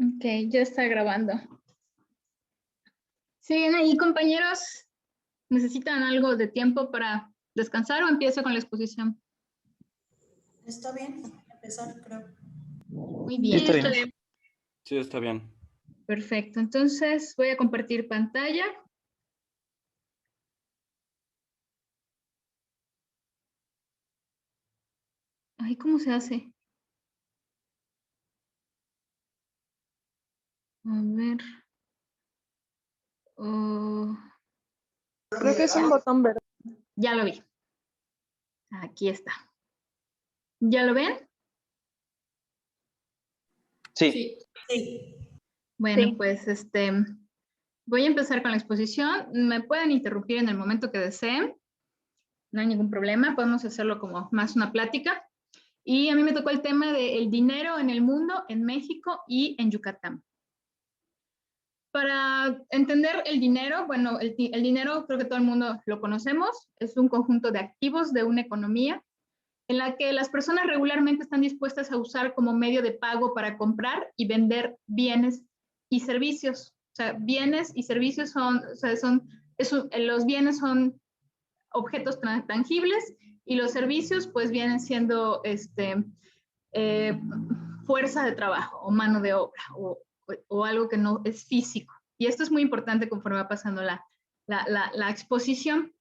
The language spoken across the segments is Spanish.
Ok, ya está grabando. ¿Siguen ahí, compañeros? ¿Necesitan algo de tiempo para descansar o empiezo con la exposición? Está bien, empezar, creo. Muy Sí, bien. está bien. Sí, está bien. Perfecto. Entonces voy a compartir pantalla. Ay, ¿cómo se hace? A ver. Oh, Creo que es un botón verde. ya lo vi. Aquí está. ¿Ya lo ven? Sí. Sí. Bueno, Sí. pues voy a empezar con la exposición. Me pueden interrumpir en el momento que deseen. No hay ningún problema. Podemos hacerlo como más una plática. Y a mí me tocó el tema del dinero en el mundo, en México y en Yucatán. Para entender el dinero, bueno, el dinero creo que todo el mundo lo conocemos, es un conjunto de activos de una economía en la que las personas regularmente están dispuestas a usar como medio de pago para comprar y vender bienes y servicios. O sea, bienes y servicios los bienes son objetos tangibles y los servicios pues vienen siendo fuerza de trabajo o mano de obra o algo que no es físico. Y esto es muy importante conforme va pasando la exposición,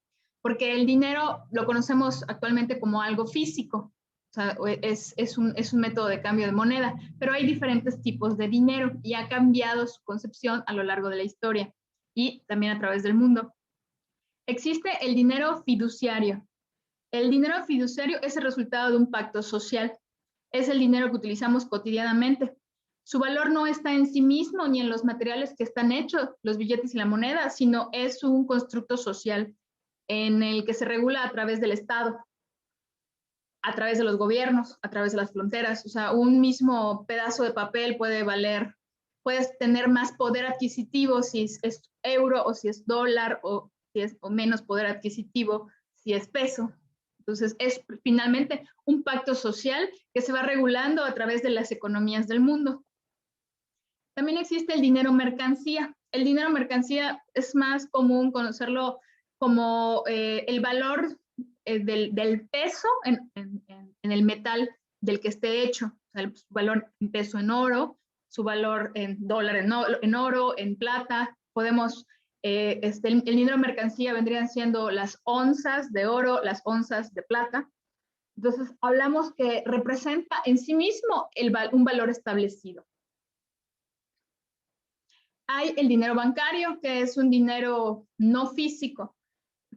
porque el dinero lo conocemos actualmente como algo físico, o sea, es un método de cambio de moneda, pero hay diferentes tipos de dinero y ha cambiado su concepción a lo largo de la historia y también a través del mundo. Existe el dinero fiduciario. El dinero fiduciario es el resultado de un pacto social. Es el dinero que utilizamos cotidianamente. Su valor no está en sí mismo ni en los materiales que están hechos, los billetes y la moneda, sino es un constructo social en el que se regula a través del Estado, a través de los gobiernos, a través de las fronteras. O sea, un mismo pedazo de papel puede valer, puedes tener más poder adquisitivo si es euro o si es dólar o si es o menos poder adquisitivo si es peso. Entonces, es finalmente un pacto social que se va regulando a través de las economías del mundo. También existe el dinero mercancía. El dinero mercancía es más común conocerlo como el valor del peso en el metal del que esté hecho. O sea, su valor en peso en oro, su valor en dólar en oro, en plata. Podemos el dinero mercancía vendrían siendo las onzas de oro, las onzas de plata. Entonces, hablamos que representa en sí mismo un valor establecido. Hay el dinero bancario, que es un dinero no físico.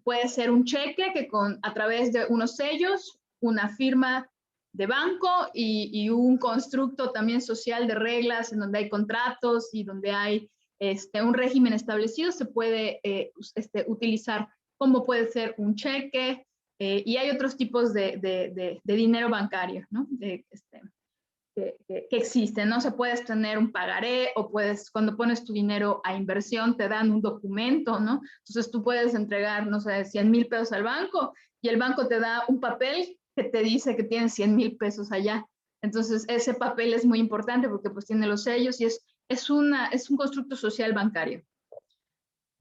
Puede ser un cheque que a través de unos sellos, una firma de banco y un constructo también social de reglas en donde hay contratos y donde hay un régimen establecido, se puede utilizar como puede ser un cheque y hay otros tipos de dinero bancario, ¿no? Que existen, ¿no? O sea, puedes tener un pagaré o puedes, cuando pones tu dinero a inversión, te dan un documento, ¿no? Entonces tú puedes entregar, no sé, 100,000 pesos al banco y el banco te da un papel que te dice que tienes 100,000 pesos allá. Entonces ese papel es muy importante porque pues tiene los sellos y es un constructo social bancario.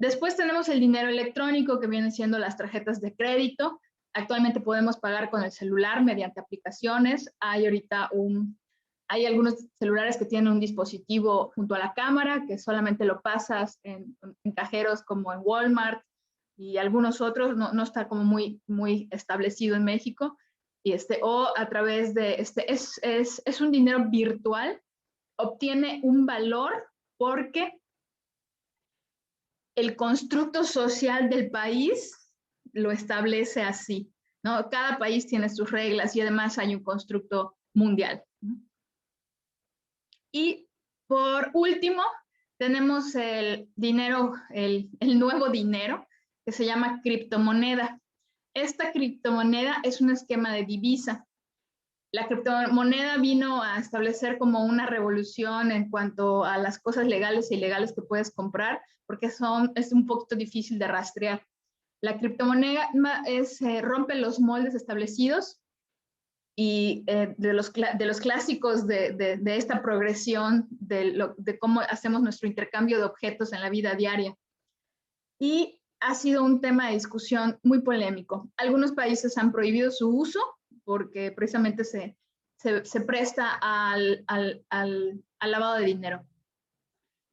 Después tenemos el dinero electrónico que vienen siendo las tarjetas de crédito. Actualmente podemos pagar con el celular mediante aplicaciones. Hay algunos celulares que tienen un dispositivo junto a la cámara que solamente lo pasas en cajeros como en Walmart y algunos otros, no está como muy establecido en México. O a través de, es un dinero virtual, obtiene un valor porque el constructo social del país lo establece así, ¿no? Cada país tiene sus reglas y además hay un constructo mundial, ¿no? Y por último, tenemos el dinero, el nuevo dinero, que se llama criptomoneda. Esta criptomoneda es un esquema de divisa. La criptomoneda vino a establecer como una revolución en cuanto a las cosas legales e ilegales que puedes comprar, porque es un poquito difícil de rastrear. La criptomoneda rompe los moldes establecidos y de los clásicos de esta progresión de cómo hacemos nuestro intercambio de objetos en la vida diaria. Y ha sido un tema de discusión muy polémico. Algunos países han prohibido su uso porque precisamente se presta al lavado de dinero.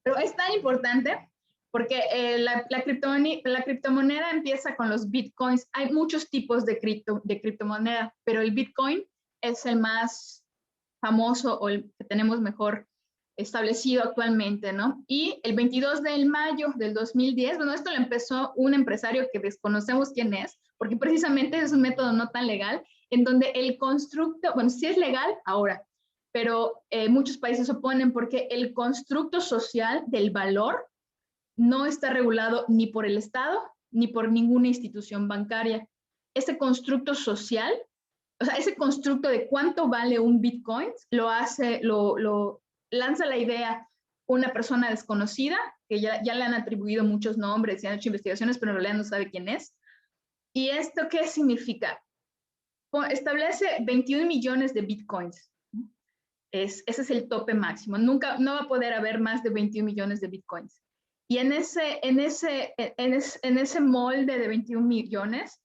Pero es tan importante porque la criptomoneda empieza con los bitcoins. Hay muchos tipos de criptomoneda, pero el bitcoin es el más famoso o el que tenemos mejor establecido actualmente, ¿no? Y el 22 de mayo del 2010, bueno, esto lo empezó un empresario que desconocemos quién es, porque precisamente es un método no tan legal, en donde el constructo, bueno, sí es legal ahora, pero muchos países oponen porque el constructo social del valor no está regulado ni por el Estado ni por ninguna institución bancaria. Ese constructo social, o sea, ese constructo de cuánto vale un Bitcoin, lo lanza la idea una persona desconocida, que ya le han atribuido muchos nombres y han hecho investigaciones, pero en realidad no sabe quién es. ¿Y esto qué significa? Establece 21 millones de Bitcoins. Ese es el tope máximo. No va a poder haber más de 21 millones de Bitcoins. Y en ese molde de 21 millones,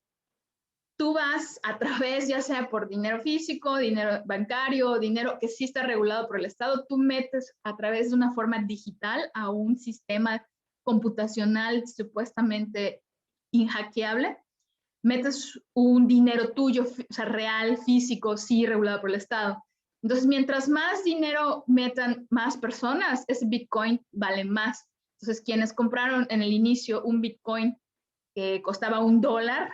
tú vas a través, ya sea por dinero físico, dinero bancario, dinero que sí está regulado por el Estado, tú metes a través de una forma digital a un sistema computacional supuestamente inhackeable, metes un dinero tuyo, o sea, real, físico, sí regulado por el Estado. Entonces, mientras más dinero metan más personas, ese Bitcoin vale más. Entonces, quienes compraron en el inicio un Bitcoin que costaba $1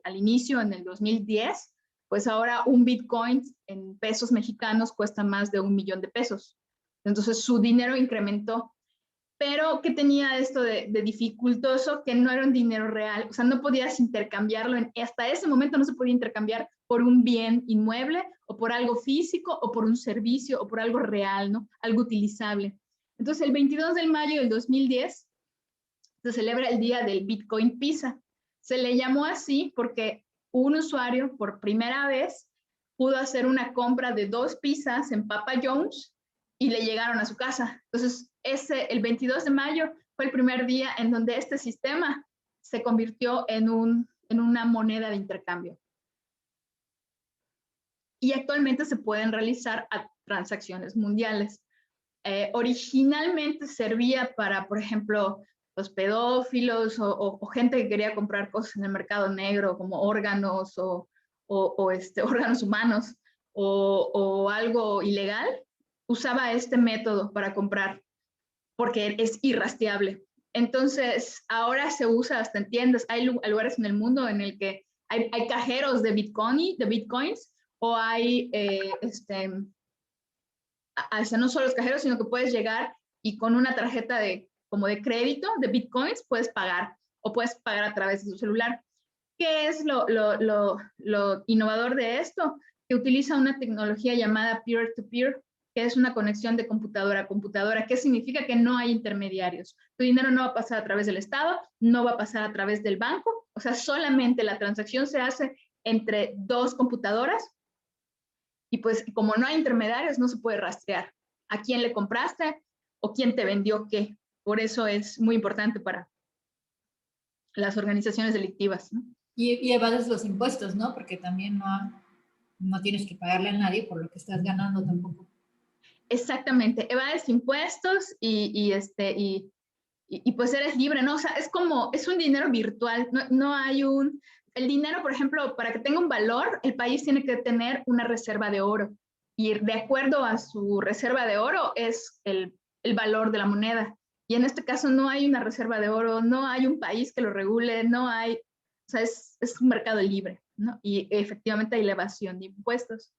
al inicio, en el 2010, pues ahora un Bitcoin en pesos mexicanos cuesta más de 1 millón de pesos. Entonces su dinero incrementó. Pero ¿qué tenía esto de dificultoso? Que no era un dinero real, o sea, no podías intercambiarlo, hasta ese momento no se podía intercambiar por un bien inmueble o por algo físico o por un servicio o por algo real, ¿no? Algo utilizable. Entonces el 22 de mayo del 2010 se celebra el día del Bitcoin Pizza. Se le llamó así porque un usuario por primera vez pudo hacer una compra de 2 pizzas en Papa John's y le llegaron a su casa. Entonces, el 22 de mayo fue el primer día en donde este sistema se convirtió en una moneda de intercambio. Y actualmente se pueden realizar transacciones mundiales. Originalmente servía para, por ejemplo, los pedófilos o gente que quería comprar cosas en el mercado negro, como órganos o órganos humanos o algo ilegal, usaba este método para comprar porque es irrastreable. Entonces, ahora se usa hasta en tiendas. Hay lugares en el mundo en el que hay cajeros de bitcoins, o hay, no solo los cajeros, sino que puedes llegar y con una tarjeta como de crédito de bitcoins puedes pagar, o puedes pagar a través de tu celular. ¿Qué es lo innovador de esto? Que utiliza una tecnología llamada peer-to-peer, que es una conexión de computadora a computadora. ¿Qué significa? Que no hay intermediarios. Tu dinero no va a pasar a través del Estado, no va a pasar a través del banco, o sea, solamente la transacción se hace entre 2 computadoras, y pues como no hay intermediarios, no se puede rastrear a quién le compraste o quién te vendió qué. Por eso es muy importante para las organizaciones delictivas, ¿no? Y evades los impuestos, ¿no? Porque también no tienes que pagarle a nadie por lo que estás ganando tampoco. Exactamente, evades impuestos y pues eres libre, ¿no? O sea, es un dinero virtual, no hay el dinero, por ejemplo, para que tenga un valor, el país tiene que tener una reserva de oro, y de acuerdo a su reserva de oro es el valor de la moneda. Y en este caso no hay una reserva de oro, no hay un país que lo regule, o sea, es un mercado libre, ¿no? Y efectivamente hay evasión de impuestos.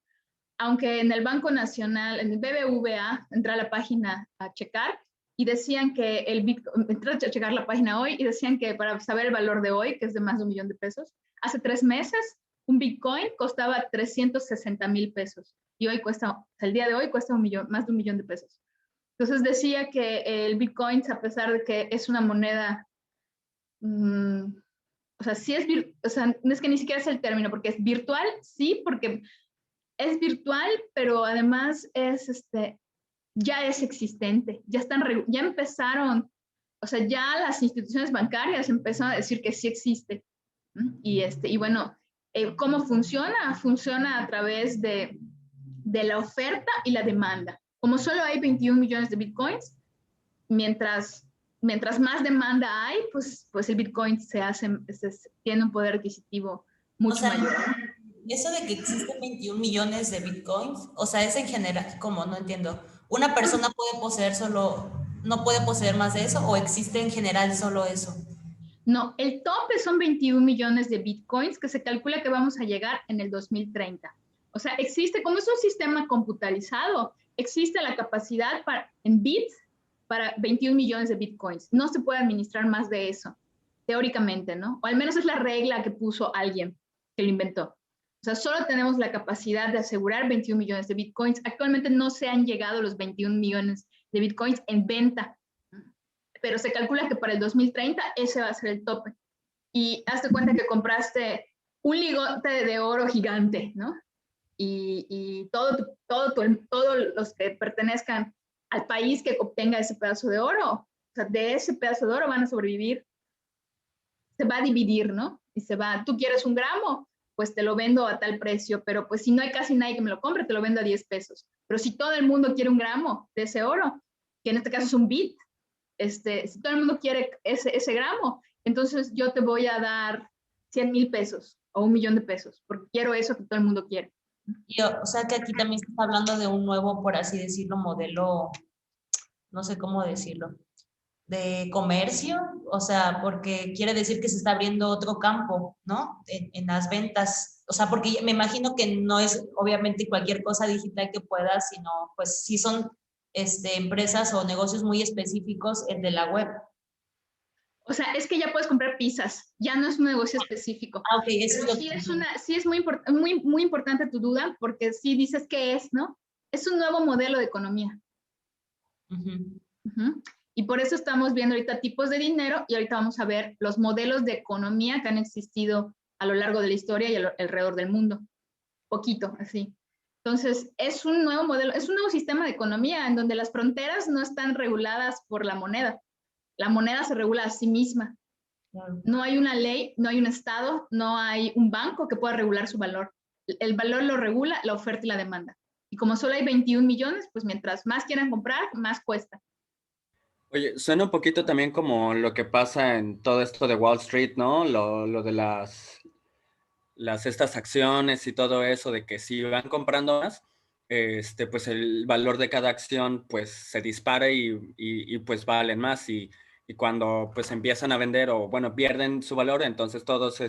Aunque en el Banco Nacional, en el BBVA, entré a la página a checar y decían que entré a checar la página hoy y decían que para saber el valor de hoy, que es de más de 1 millón de pesos, hace 3 meses un Bitcoin costaba 360,000 pesos y hoy el día de hoy cuesta más de 1 millón de pesos. Entonces decía que el Bitcoin, a pesar de que es una moneda O sea, sí o sea, no es que ni siquiera es el término, porque es virtual, sí, porque es virtual, pero además ya es existente, ya empezaron, o sea, ya las instituciones bancarias empezaron a decir que sí existe. Y bueno, ¿cómo funciona? Funciona a través de la oferta y la demanda. Como solo hay 21 millones de bitcoins, mientras más demanda hay, pues el bitcoin tiene un poder adquisitivo mucho mayor. Eso de que existen 21 millones de bitcoins, o sea, es en general, ¿cómo? No entiendo. ¿Una persona no puede poseer más de eso o existe en general solo eso? No, el tope son 21 millones de bitcoins que se calcula que vamos a llegar en el 2030. O sea, como es un sistema computarizado, existe la capacidad en bits para 21 millones de bitcoins. No se puede administrar más de eso, teóricamente, ¿no? O al menos es la regla que puso alguien que lo inventó. O sea, solo tenemos la capacidad de asegurar 21 millones de bitcoins. Actualmente no se han llegado los 21 millones de bitcoins en venta, pero se calcula que para el 2030 ese va a ser el tope. Y hazte cuenta que compraste un lingote de oro gigante, ¿no? Y todos los que pertenezcan al país que obtenga ese pedazo de oro, o sea, de ese pedazo de oro van a sobrevivir, se va a dividir, ¿no? Y tú quieres 1 gramo, pues te lo vendo a tal precio, pero pues si no hay casi nadie que me lo compre, te lo vendo a 10 pesos. Pero si todo el mundo quiere 1 gramo de ese oro, que en este caso es un bit, si todo el mundo quiere ese gramo, entonces yo te voy a dar 100,000 pesos o 1,000,000 de pesos, porque quiero eso que todo el mundo quiere. O sea que aquí también se está hablando de un nuevo, por así decirlo, modelo, no sé cómo decirlo, de comercio, o sea, porque quiere decir que se está abriendo otro campo, ¿no? En las ventas, o sea, porque me imagino que no es obviamente cualquier cosa digital que pueda, sino pues sí son empresas o negocios muy específicos el de la web. O sea, es que ya puedes comprar pizzas, ya no es un negocio específico. Ah, ok, eso pero sí es muy importante tu duda, porque sí dices qué es, ¿no? Es un nuevo modelo de economía. Y por eso estamos viendo ahorita tipos de dinero y ahorita vamos a ver los modelos de economía que han existido a lo largo de la historia y alrededor del mundo. Poquito, así. Entonces, es un nuevo modelo, es un nuevo sistema de economía en donde las fronteras no están reguladas por la moneda. La moneda se regula a sí misma. No hay una ley, no hay un estado, no hay un banco que pueda regular su valor. El valor lo regula la oferta y la demanda. Y como solo hay 21 millones, pues mientras más quieran comprar, más cuesta. Oye, suena un poquito también como lo que pasa en todo esto de Wall Street, ¿no? Lo de estas acciones y todo eso, de que si van comprando más, pues el valor de cada acción pues se dispara y pues valen más y cuando pues empiezan a vender o bueno, pierden su valor, entonces todos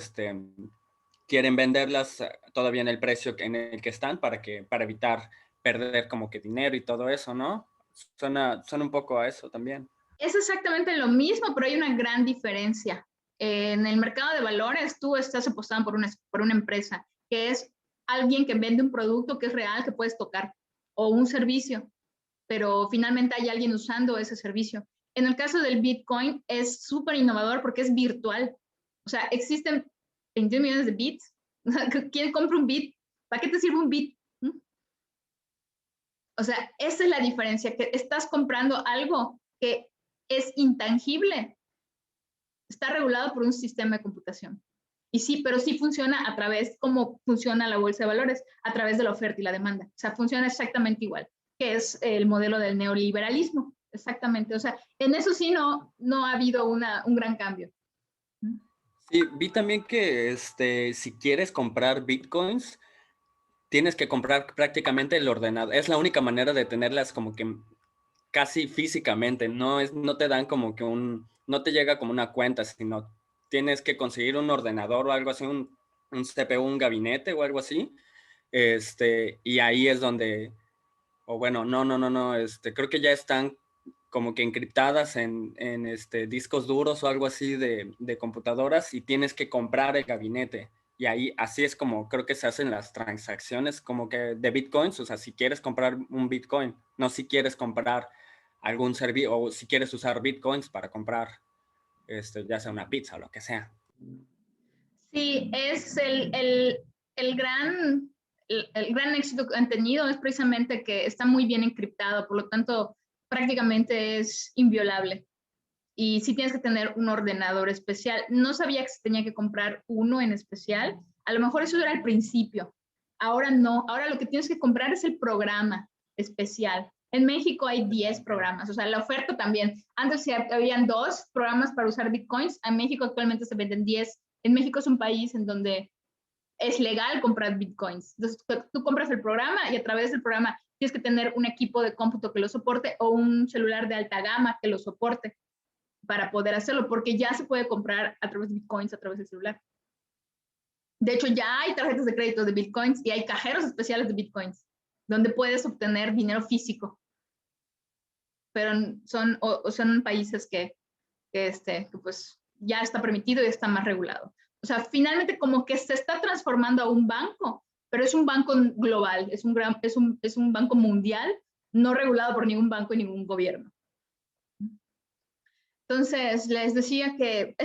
quieren venderlas todavía en el precio en el que están para evitar perder como que dinero y todo eso, ¿no? Suena un poco a eso también. Es exactamente lo mismo, pero hay una gran diferencia. En el mercado de valores, tú estás apostando por una empresa, que es alguien que vende un producto que es real, que puedes tocar, o un servicio, pero finalmente hay alguien usando ese servicio. En el caso del Bitcoin, es súper innovador porque es virtual. O sea, existen 21 millones de bits. ¿Quién compra un bit? ¿Para qué te sirve un bit? O sea, esa es la diferencia, que estás comprando algo que es intangible, está regulado por un sistema de computación. Y sí, pero sí funciona a través, como funciona la bolsa de valores, a través de la oferta y la demanda. O sea, funciona exactamente igual, que es el modelo del neoliberalismo. Exactamente. O sea, en eso sí no ha habido un gran cambio. Sí, vi también que si quieres comprar bitcoins, tienes que comprar prácticamente el ordenador. Es la única manera de tenerlas como que casi físicamente. No te dan como que no te llega como una cuenta, sino tienes que conseguir un ordenador o algo así, un CPU, un gabinete o algo así. Y ahí es donde, o bueno, no, creo que ya están como que encriptadas en discos duros o algo así de computadoras y tienes que comprar el gabinete. Y ahí así es como creo que se hacen las transacciones como que de bitcoins. O sea, si quieres comprar un bitcoin, no si quieres comprar algún servicio o si quieres usar bitcoins para comprar ya sea una pizza o lo que sea. Sí, es el gran éxito que han tenido es precisamente que está muy bien encriptado, por lo tanto, prácticamente es inviolable. Y sí tienes que tener un ordenador especial. No sabía que se tenía que comprar uno en especial. A lo mejor eso era al principio. Ahora no. Ahora lo que tienes que comprar es el programa especial. En México hay 10 programas. O sea, la oferta también. Antes habían 2 programas para usar Bitcoins. En México actualmente se venden 10. En México es un país en donde es legal comprar Bitcoins. Entonces, tú compras el programa y a través del programa tienes que tener un equipo de cómputo que lo soporte o un celular de alta gama que lo soporte para poder hacerlo, porque ya se puede comprar a través de Bitcoins, a través del celular. De hecho, ya hay tarjetas de crédito de Bitcoins y hay cajeros especiales de Bitcoins, donde puedes obtener dinero físico. Pero son países que pues ya está permitido y está más regulado. O sea, finalmente como que se está transformando a un banco, pero es un banco global, es un banco mundial, no regulado por ningún banco y ningún gobierno. Entonces, les decía que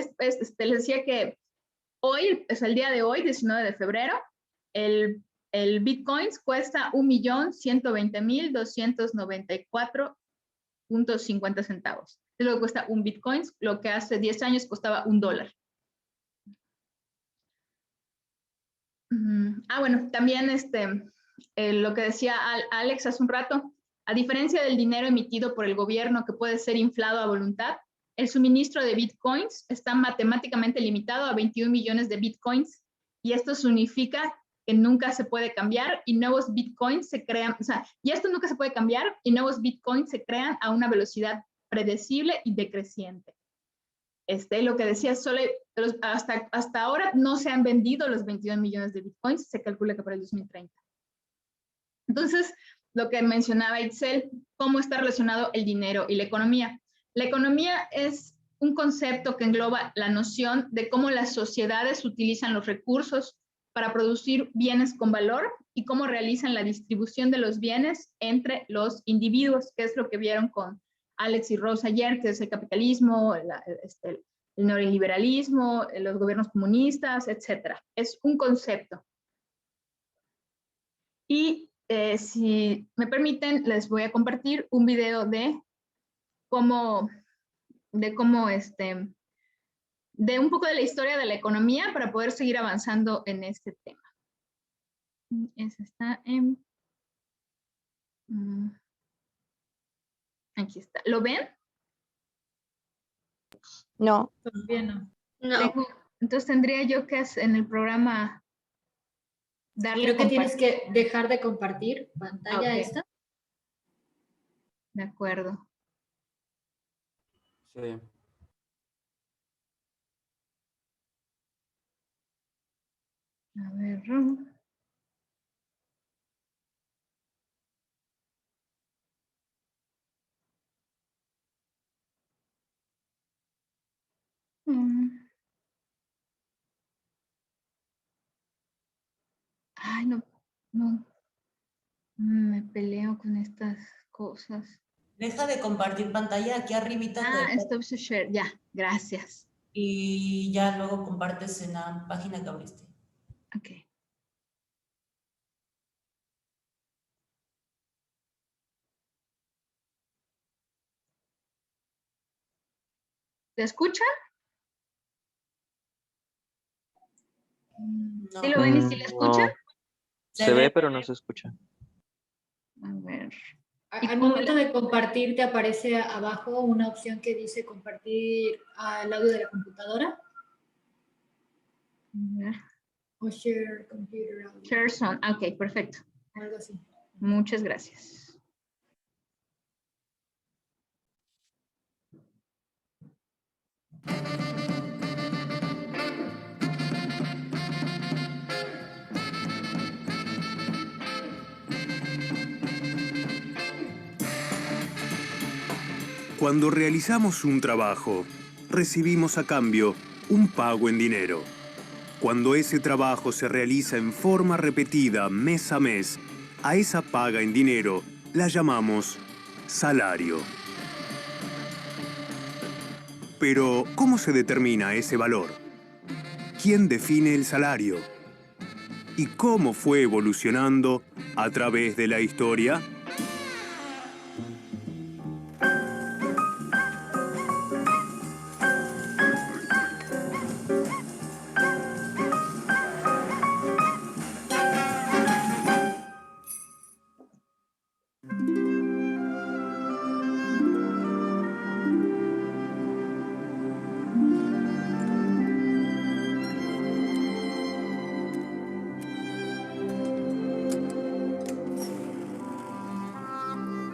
hoy, es el día de hoy, 19 de febrero, el Bitcoin cuesta 1.120.294.50 centavos. Es lo que cuesta un Bitcoin, lo que hace 10 años costaba $1. Bueno, también lo que decía Alex hace un rato, a diferencia del dinero emitido por el gobierno que puede ser inflado a voluntad, el suministro de Bitcoins está matemáticamente limitado a 21 millones de Bitcoins y esto significa que nunca se puede cambiar y nuevos Bitcoins se crean, o sea, y esto nunca se puede cambiar y nuevos Bitcoins se crean a una velocidad predecible y decreciente. Lo que decía, solo hasta ahora no se han vendido los 21 millones de Bitcoins, se calcula que para el 2030. Entonces, lo que mencionaba Itzel, cómo está relacionado el dinero y la economía. La economía es un concepto que engloba la noción de cómo las sociedades utilizan los recursos para producir bienes con valor y cómo realizan la distribución de los bienes entre los individuos, que es lo que vieron con Alex y Rose ayer, que es el capitalismo, el neoliberalismo, los gobiernos comunistas, etc. Es un concepto. Y si me permiten, les voy a compartir un video de un poco de la historia de la economía para poder seguir avanzando en este tema. Ese está en... aquí está. ¿Lo ven? No. Todavía no. Entonces tendría yo que en el programa darle Creo que tienes compartir. que dejar de compartir pantalla esta. De acuerdo. Sí. A ver. Ay, no. Me peleo con estas cosas. Deja de compartir pantalla aquí arribita. Stop to share. Ya, gracias. Y ya luego compartes en la página que abriste. Ok. ¿Se escuchan? No. ¿Sí lo ven y sí lo escuchan? Se ve, pero no se escucha. A ver. Al momento de compartir, te aparece abajo una opción que dice compartir el audio de la computadora. O share computer audio. Share sound. Ok, perfecto. Algo así. Muchas gracias. Cuando realizamos un trabajo, recibimos a cambio un pago en dinero. Cuando ese trabajo se realiza en forma repetida mes a mes, a esa paga en dinero la llamamos salario. Pero, ¿cómo se determina ese valor? quién define el salario y cómo fue evolucionando a través de la historia.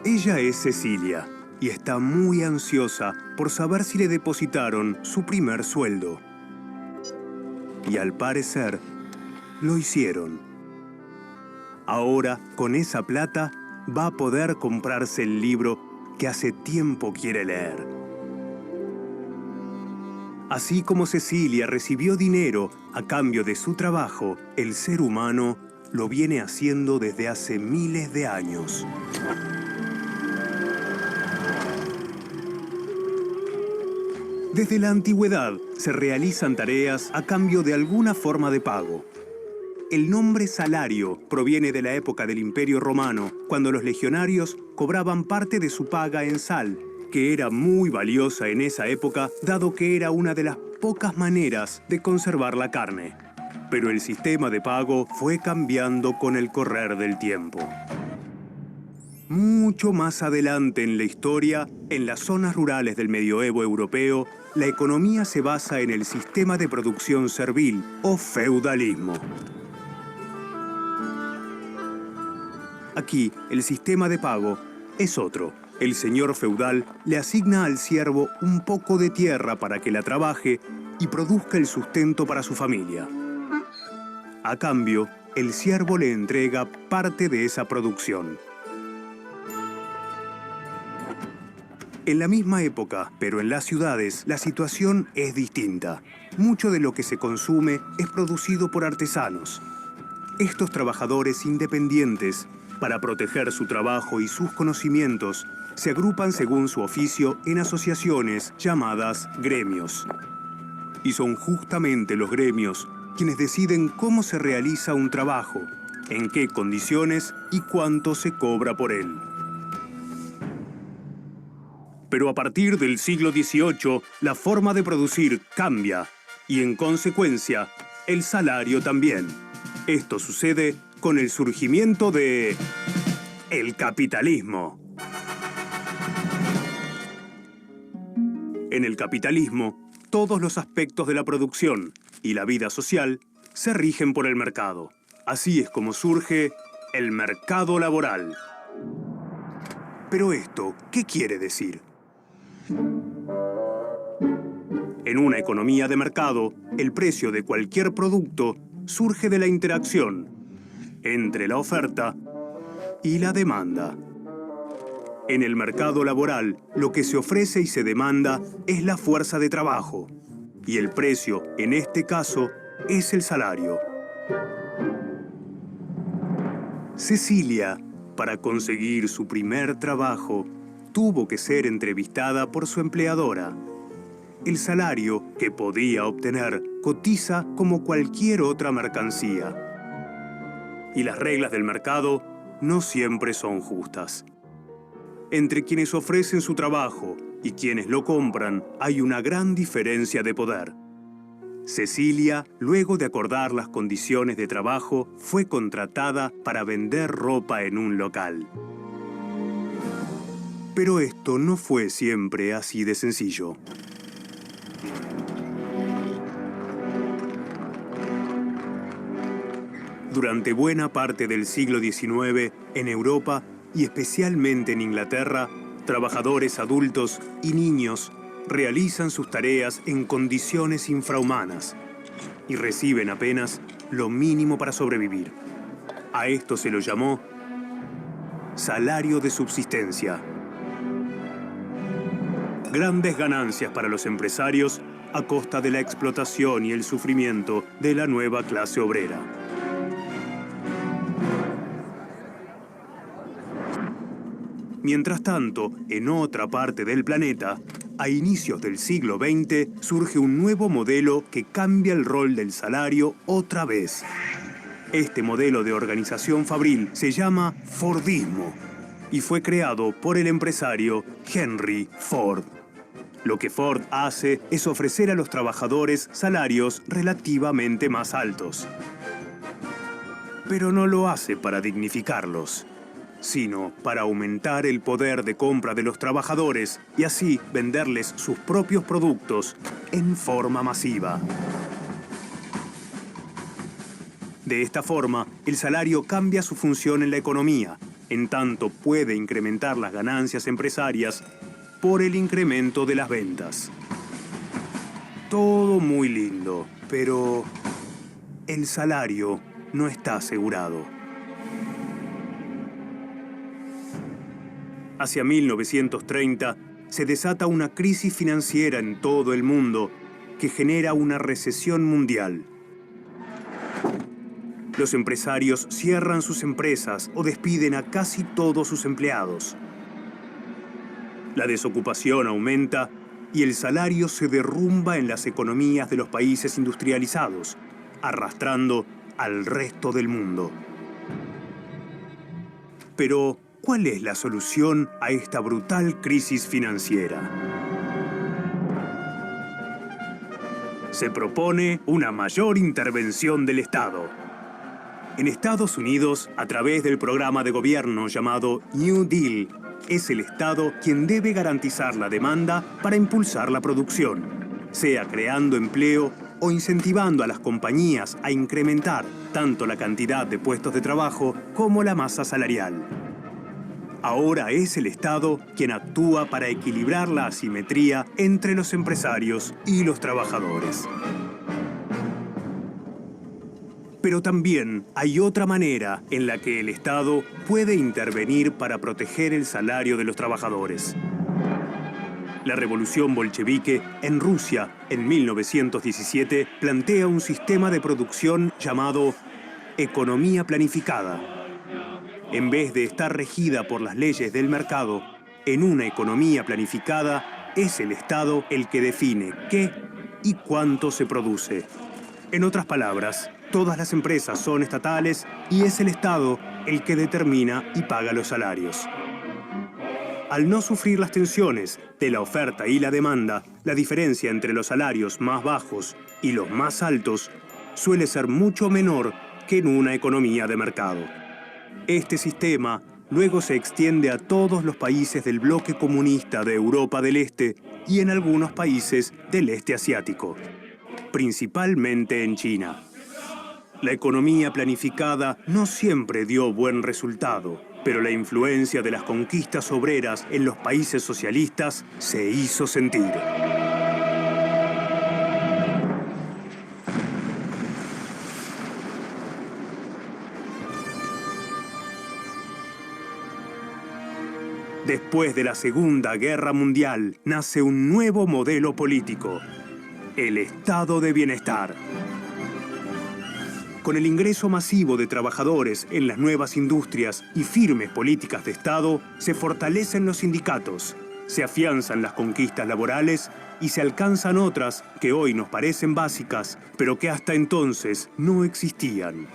Ella es Cecilia y está muy ansiosa por saber si le depositaron su primer sueldo. Y al parecer, lo hicieron. Ahora, con esa plata, va a poder comprarse el libro que hace tiempo quiere leer. Así como Cecilia recibió dinero a cambio de su trabajo, el ser humano lo viene haciendo desde hace miles de años. Desde la antigüedad se realizan tareas a cambio de alguna forma de pago. El nombre salario proviene de la época del Imperio Romano, cuando los legionarios cobraban parte de su paga en sal, que era muy valiosa en esa época, dado que era una de las pocas maneras de conservar la carne. Pero el sistema de pago fue cambiando con el correr del tiempo. Mucho más adelante en la historia, en las zonas rurales del medioevo europeo, la economía se basa en el sistema de producción servil o feudalismo. Aquí, el sistema de pago es otro. El señor feudal le asigna al siervo un poco de tierra para que la trabaje y produzca el sustento para su familia. A cambio, el siervo le entrega parte de esa producción. En la misma época, pero en las ciudades, la situación es distinta. Mucho de lo que se consume es producido por artesanos. Estos trabajadores independientes, para proteger su trabajo y sus conocimientos, se agrupan según su oficio en asociaciones llamadas gremios. Y son justamente los gremios quienes deciden cómo se realiza un trabajo, en qué condiciones y cuánto se cobra por él. Pero a partir del siglo XVIII, la forma de producir cambia y, en consecuencia, el salario también. Esto sucede con el surgimiento de el capitalismo. En el capitalismo, todos los aspectos de la producción y la vida social se rigen por el mercado. Así es como surge el mercado laboral. Pero esto, ¿qué quiere decir? En una economía de mercado, el precio de cualquier producto surge de la interacción entre la oferta y la demanda. En el mercado laboral, lo que se ofrece y se demanda es la fuerza de trabajo, y el precio, en este caso, es el salario. Cecilia, para conseguir su primer trabajo, tuvo que ser entrevistada por su empleadora. El salario que podía obtener cotiza como cualquier otra mercancía. Y las reglas del mercado no siempre son justas. Entre quienes ofrecen su trabajo y quienes lo compran hay una gran diferencia de poder. Cecilia, luego de acordar las condiciones de trabajo, fue contratada para vender ropa en un local. Pero esto no fue siempre así de sencillo. Durante buena parte del siglo XIX, en Europa y especialmente en Inglaterra, trabajadores adultos y niños realizan sus tareas en condiciones infrahumanas y reciben apenas lo mínimo para sobrevivir. A esto se lo llamó salario de subsistencia. Grandes ganancias para los empresarios a costa de la explotación y el sufrimiento de la nueva clase obrera. Mientras tanto, en otra parte del planeta, a inicios del siglo XX surge un nuevo modelo que cambia el rol del salario otra vez. Este modelo de organización fabril se llama Fordismo y fue creado por el empresario Henry Ford. Lo que Ford hace es ofrecer a los trabajadores salarios relativamente más altos. Pero no lo hace para dignificarlos, sino para aumentar el poder de compra de los trabajadores y así venderles sus propios productos en forma masiva. De esta forma, el salario cambia su función en la economía, en tanto puede incrementar las ganancias empresarias por el incremento de las ventas. Todo muy lindo, pero el salario no está asegurado. Hacia 1930 se desata una crisis financiera en todo el mundo que genera una recesión mundial. Los empresarios cierran sus empresas o despiden a casi todos sus empleados. La desocupación aumenta y el salario se derrumba en las economías de los países industrializados, arrastrando al resto del mundo. Pero, ¿cuál es la solución a esta brutal crisis financiera? Se propone una mayor intervención del Estado. En Estados Unidos, a través del programa de gobierno llamado New Deal, es el Estado quien debe garantizar la demanda para impulsar la producción, sea creando empleo o incentivando a las compañías a incrementar tanto la cantidad de puestos de trabajo como la masa salarial. Ahora es el Estado quien actúa para equilibrar la asimetría entre los empresarios y los trabajadores. Pero también hay otra manera en la que el Estado puede intervenir para proteger el salario de los trabajadores. La revolución bolchevique en Rusia en 1917 plantea un sistema de producción llamado economía planificada. En vez de estar regida por las leyes del mercado, en una economía planificada es el Estado el que define qué y cuánto se produce. En otras palabras, todas las empresas son estatales y es el Estado el que determina y paga los salarios. Al no sufrir las tensiones de la oferta y la demanda, la diferencia entre los salarios más bajos y los más altos suele ser mucho menor que en una economía de mercado. Este sistema luego se extiende a todos los países del bloque comunista de Europa del Este y en algunos países del este asiático, principalmente en China. La economía planificada no siempre dio buen resultado, pero la influencia de las conquistas obreras en los países socialistas se hizo sentir. Después de la Segunda Guerra Mundial, nace un nuevo modelo político, el Estado de Bienestar. Con el ingreso masivo de trabajadores en las nuevas industrias y firmes políticas de Estado, se fortalecen los sindicatos, se afianzan las conquistas laborales y se alcanzan otras que hoy nos parecen básicas, pero que hasta entonces no existían.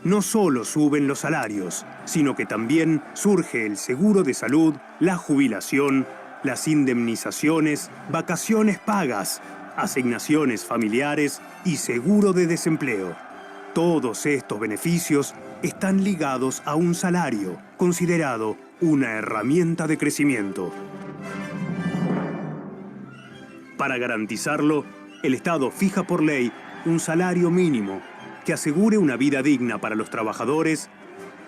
No solo suben los salarios, sino que también surge el seguro de salud, la jubilación, las indemnizaciones, vacaciones pagas, asignaciones familiares y seguro de desempleo. Todos estos beneficios están ligados a un salario, considerado una herramienta de crecimiento. Para garantizarlo, el Estado fija por ley un salario mínimo que asegure una vida digna para los trabajadores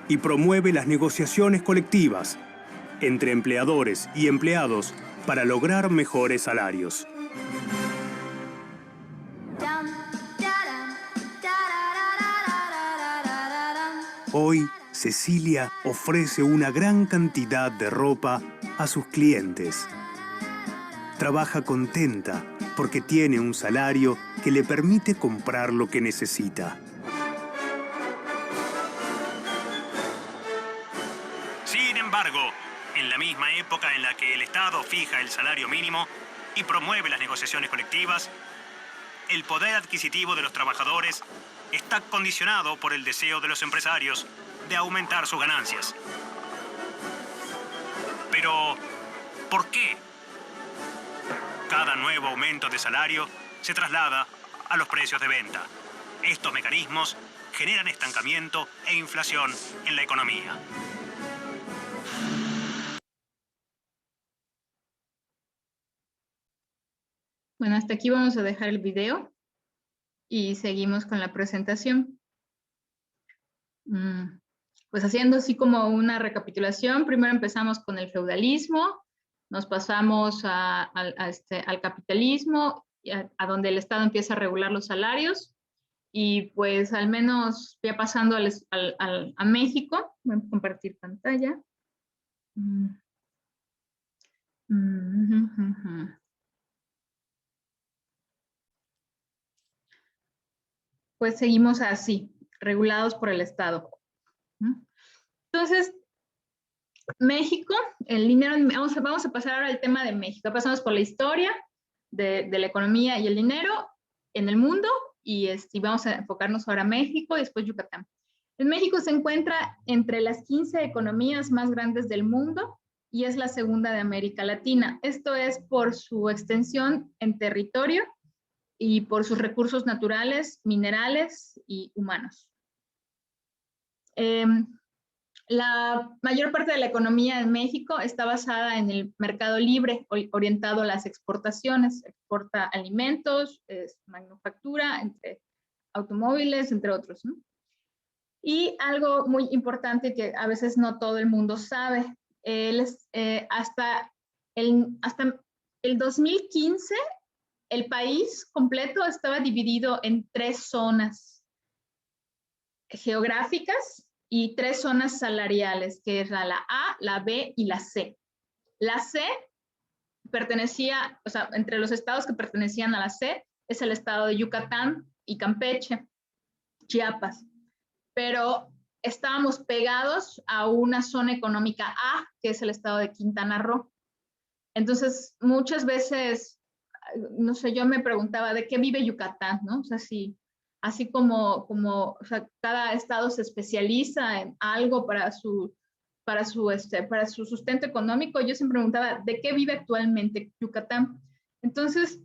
y promueve las negociaciones colectivas entre empleadores y empleados para lograr mejores salarios. Hoy, Cecilia ofrece una gran cantidad de ropa a sus clientes. Trabaja contenta porque tiene un salario que le permite comprar lo que necesita. Sin embargo, en la misma época en la que el Estado fija el salario mínimo, y promueve las negociaciones colectivas, el poder adquisitivo de los trabajadores está condicionado por el deseo de los empresarios de aumentar sus ganancias. Pero, ¿por qué? Cada nuevo aumento de salario se traslada a los precios de venta. Estos mecanismos generan estancamiento e inflación en la economía. Bueno, hasta aquí vamos a dejar el video y seguimos con la presentación. Pues haciendo así como una recapitulación, primero empezamos con el feudalismo, nos pasamos al capitalismo, a donde el Estado empieza a regular los salarios, y pues al menos ya pasando a México. Voy a compartir pantalla. Pues seguimos así, regulados por el Estado. Entonces, México, el dinero, vamos a pasar ahora al tema de México. Pasamos por la historia de la economía y el dinero en el mundo, y vamos a enfocarnos ahora en México y después Yucatán. En México se encuentra entre las 15 economías más grandes del mundo y es la segunda de América Latina. Esto es por su extensión en territorio y por sus recursos naturales, minerales y humanos. La mayor parte de la economía en México está basada en el mercado libre, orientado a las exportaciones. Exporta alimentos, manufactura, entre automóviles, entre otros, ¿no? Y algo muy importante que a veces no todo el mundo sabe, hasta el 2015, el país completo estaba dividido en 3 zonas geográficas y 3 zonas salariales, que era la A, la B y la C. La C pertenecía, o sea, entre los estados que pertenecían a la C, es el estado de Yucatán y Campeche, Chiapas. Pero estábamos pegados a una zona económica A, que es el estado de Quintana Roo. Entonces, muchas veces, no sé, yo me preguntaba, ¿de qué vive Yucatán? ¿No? O sea, así como o sea, cada estado se especializa en algo para su sustento económico. Yo siempre preguntaba, ¿de qué vive actualmente Yucatán? Entonces,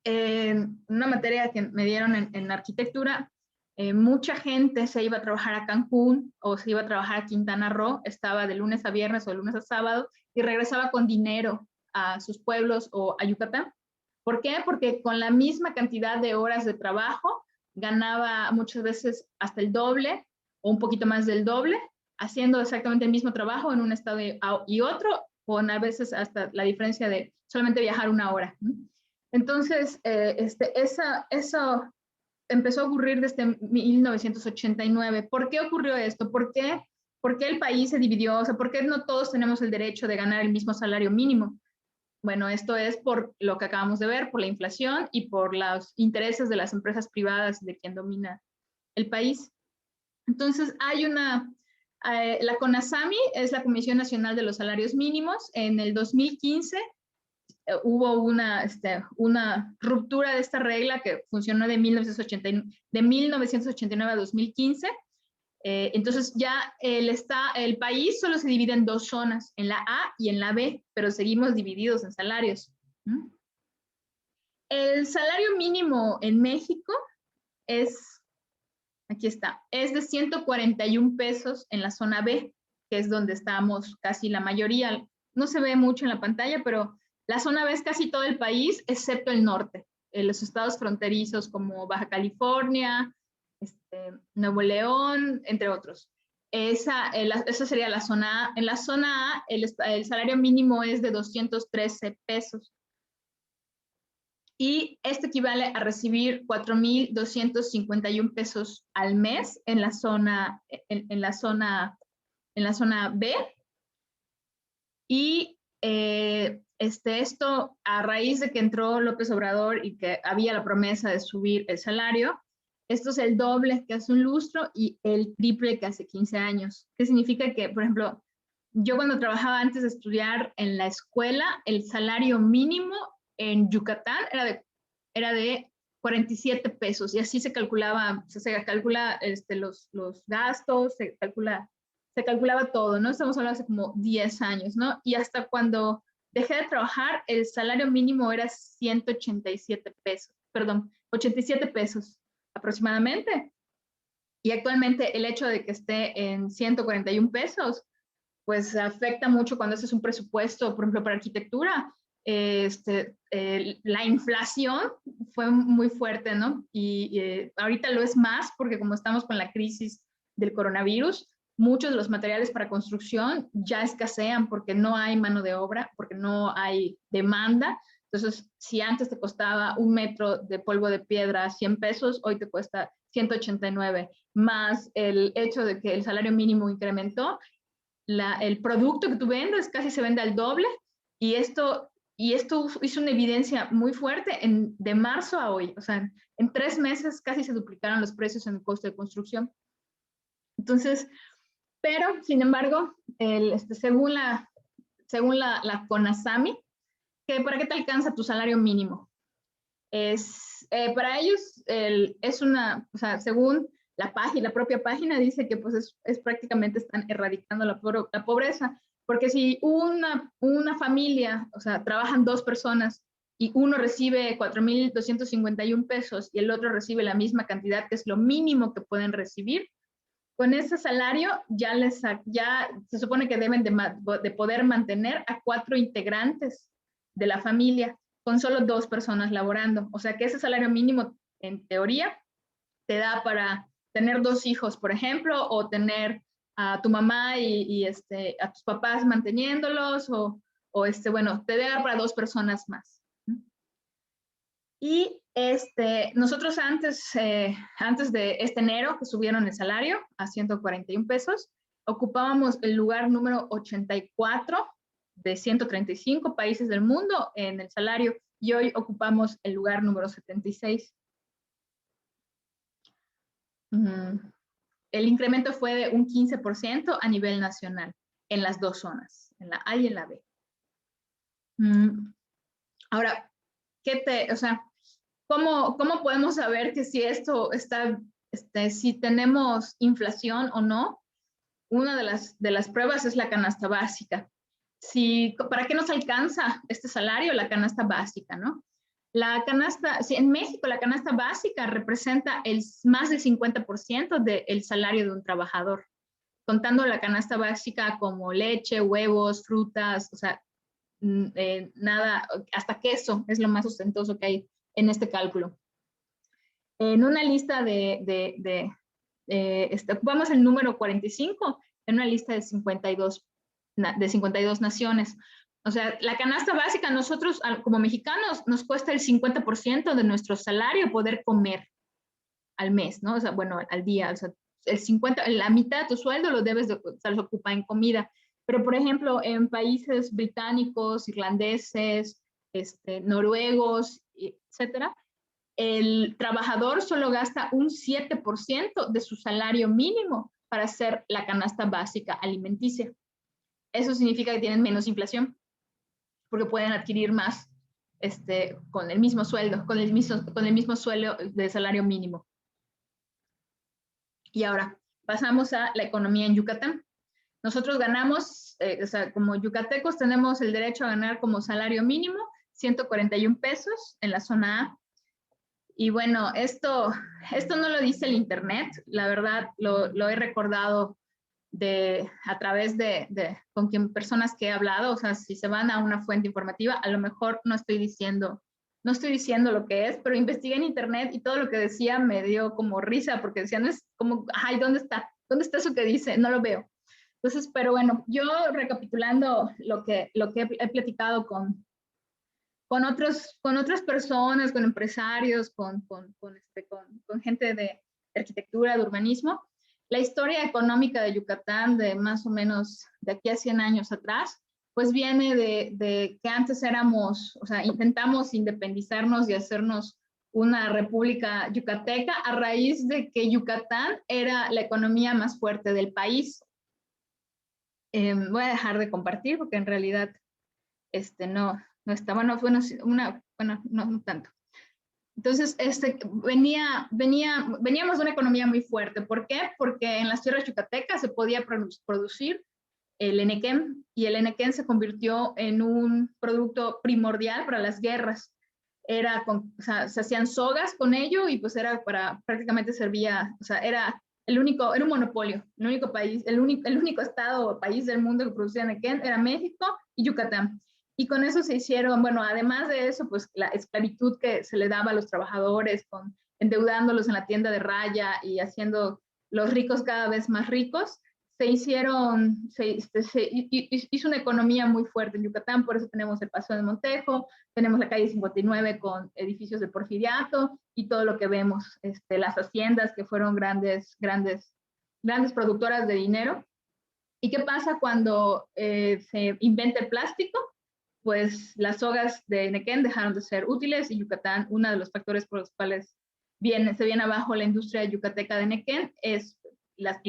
en una materia que me dieron en arquitectura, mucha gente se iba a trabajar a Cancún o se iba a trabajar a Quintana Roo, estaba de lunes a viernes o de lunes a sábado y regresaba con dinero a sus pueblos o a Yucatán. ¿Por qué? Porque con la misma cantidad de horas de trabajo ganaba muchas veces hasta el doble o un poquito más del doble, haciendo exactamente el mismo trabajo en un estado y otro, con a veces hasta la diferencia de solamente viajar 1 hora. Entonces, eso empezó a ocurrir desde 1989. ¿Por qué ocurrió esto? ¿Por qué el país se dividió? O sea, ¿por qué no todos tenemos el derecho de ganar el mismo salario mínimo? Bueno, esto es por lo que acabamos de ver, por la inflación y por los intereses de las empresas privadas de quien domina el país. Entonces, hay la CONASAMI es la Comisión Nacional de los Salarios Mínimos. En el 2015 hubo una ruptura de esta regla que funcionó de 1989 a 2015. Entonces ya el país solo se divide en 2 zonas, en la A y en la B, pero seguimos divididos en salarios. El salario mínimo en México aquí está, es de 141 pesos en la zona B, que es donde estamos casi la mayoría. No se ve mucho en la pantalla, pero la zona B es casi todo el país, excepto el norte, los estados fronterizos como Baja California, Nuevo León, entre otros. Esa sería la zona A. En la zona A, el salario mínimo es de 213 pesos. Y esto equivale a recibir 4,251 pesos al mes en la zona B. Y esto a raíz de que entró López Obrador y que había la promesa de subir el salario, esto es el doble que hace un lustro y el triple que hace 15 años. ¿Qué significa? Que, por ejemplo, yo cuando trabajaba antes de estudiar en la escuela, el salario mínimo en Yucatán era de 47 pesos y así se calculaba, se calcula los gastos, se calculaba todo, ¿no? Estamos hablando hace como 10 años, ¿no? Y hasta cuando dejé de trabajar, el salario mínimo era 187 pesos, perdón, 87 pesos aproximadamente. Y actualmente el hecho de que esté en 141 pesos, pues afecta mucho cuando haces un presupuesto, por ejemplo, para arquitectura. La inflación fue muy fuerte, ¿no? Y ahorita lo es más porque como estamos con la crisis del coronavirus, muchos de los materiales para construcción ya escasean porque no hay mano de obra, porque no hay demanda. Entonces, si antes te costaba 1 metro de polvo de piedra 100 pesos, hoy te cuesta 189, más el hecho de que el salario mínimo incrementó, el producto que tú vendes casi se vende al doble, y esto hizo una evidencia muy fuerte de marzo a hoy. O sea, en 3 meses casi se duplicaron los precios en el costo de construcción. Entonces, pero, sin embargo, según la CONASAMI, ¿para qué te alcanza tu salario mínimo? Para ellos, o sea, según la propia página dice que pues prácticamente están erradicando la pobreza, porque si una familia, o sea, trabajan 2 personas y uno recibe 4,251 pesos y el otro recibe la misma cantidad, que es lo mínimo que pueden recibir, con ese salario ya se supone que deben de poder mantener a 4 integrantes de la familia, con solo 2 personas laborando. O sea que ese salario mínimo, en teoría, te da para tener 2 hijos, por ejemplo, o tener a tu mamá y a tus papás manteniéndolos, bueno, te da para 2 personas más. Y nosotros antes de este enero, que subieron el salario a 141 pesos, ocupábamos el lugar número 84 de 135 países del mundo en el salario, y hoy ocupamos el lugar número 76. El incremento fue de un 15% a nivel nacional en las 2 zonas, en la A y en la B. Ahora, ¿cómo podemos saber que si esto si tenemos inflación o no? Una de las pruebas es la canasta básica. ¿Para qué nos alcanza este salario? La canasta básica, ¿no? En México la canasta básica representa más del 50% del salario de un trabajador, contando la canasta básica como leche, huevos, frutas, o sea, nada, hasta queso es lo más ostentoso que hay en este cálculo. En una lista ocupamos el número 45 en una lista de 52 naciones. O sea, la canasta básica, nosotros como mexicanos nos cuesta el 50% de nuestro salario poder comer al mes, ¿no? O sea, bueno, al día. O sea, la mitad de tu sueldo lo debes se ocupa en comida. Pero, por ejemplo, en países británicos, irlandeses, noruegos, etcétera, el trabajador solo gasta un 7% de su salario mínimo para hacer la canasta básica alimenticia. Eso significa que tienen menos inflación, porque pueden adquirir más con el mismo sueldo, con el mismo sueldo de salario mínimo. Y ahora, pasamos a la economía en Yucatán. Nosotros ganamos, o sea, como yucatecos tenemos el derecho a ganar como salario mínimo 141 pesos en la zona A. Y bueno, esto no lo dice el internet, la verdad lo he recordado a través con personas que he hablado. O sea, si se van a una fuente informativa, a lo mejor no estoy diciendo lo que es, pero investigué en internet y todo lo que decía me dio como risa, porque decían, es como, ay, ¿dónde está eso que dice? No lo veo. Entonces, pero bueno, yo recapitulando lo que he platicado con otras personas, con empresarios, con gente de arquitectura, de urbanismo, la historia económica de Yucatán de más o menos de aquí a 100 años atrás, pues viene de que antes o sea, intentamos independizarnos y hacernos una república yucateca a raíz de que Yucatán era la economía más fuerte del país. Voy a dejar de compartir porque en realidad no no está, bueno, no tanto. Entonces, veníamos de una economía muy fuerte. ¿Por qué? Porque en las tierras yucatecas se podía producir el enequén, y el enequén se convirtió en un producto primordial para las guerras. O sea, se hacían sogas con ello y pues prácticamente servía, o sea, era un monopolio. El único país, el único estado o país del mundo que producía enequén era México y Yucatán. Y con eso se hicieron, bueno, además de eso, pues la esclavitud que se le daba a los trabajadores, endeudándolos en la tienda de raya y haciendo los ricos cada vez más ricos, se hizo una economía muy fuerte en Yucatán. Por eso tenemos el Paso de Montejo, tenemos la calle 59 con edificios de Porfiriato y todo lo que vemos, las haciendas que fueron grandes productoras de dinero. ¿Y qué pasa cuando se inventa el plástico? Pues las sogas de enequén dejaron de ser útiles y Yucatán, uno de los factores por los cuales se viene abajo la industria yucateca de enequén es las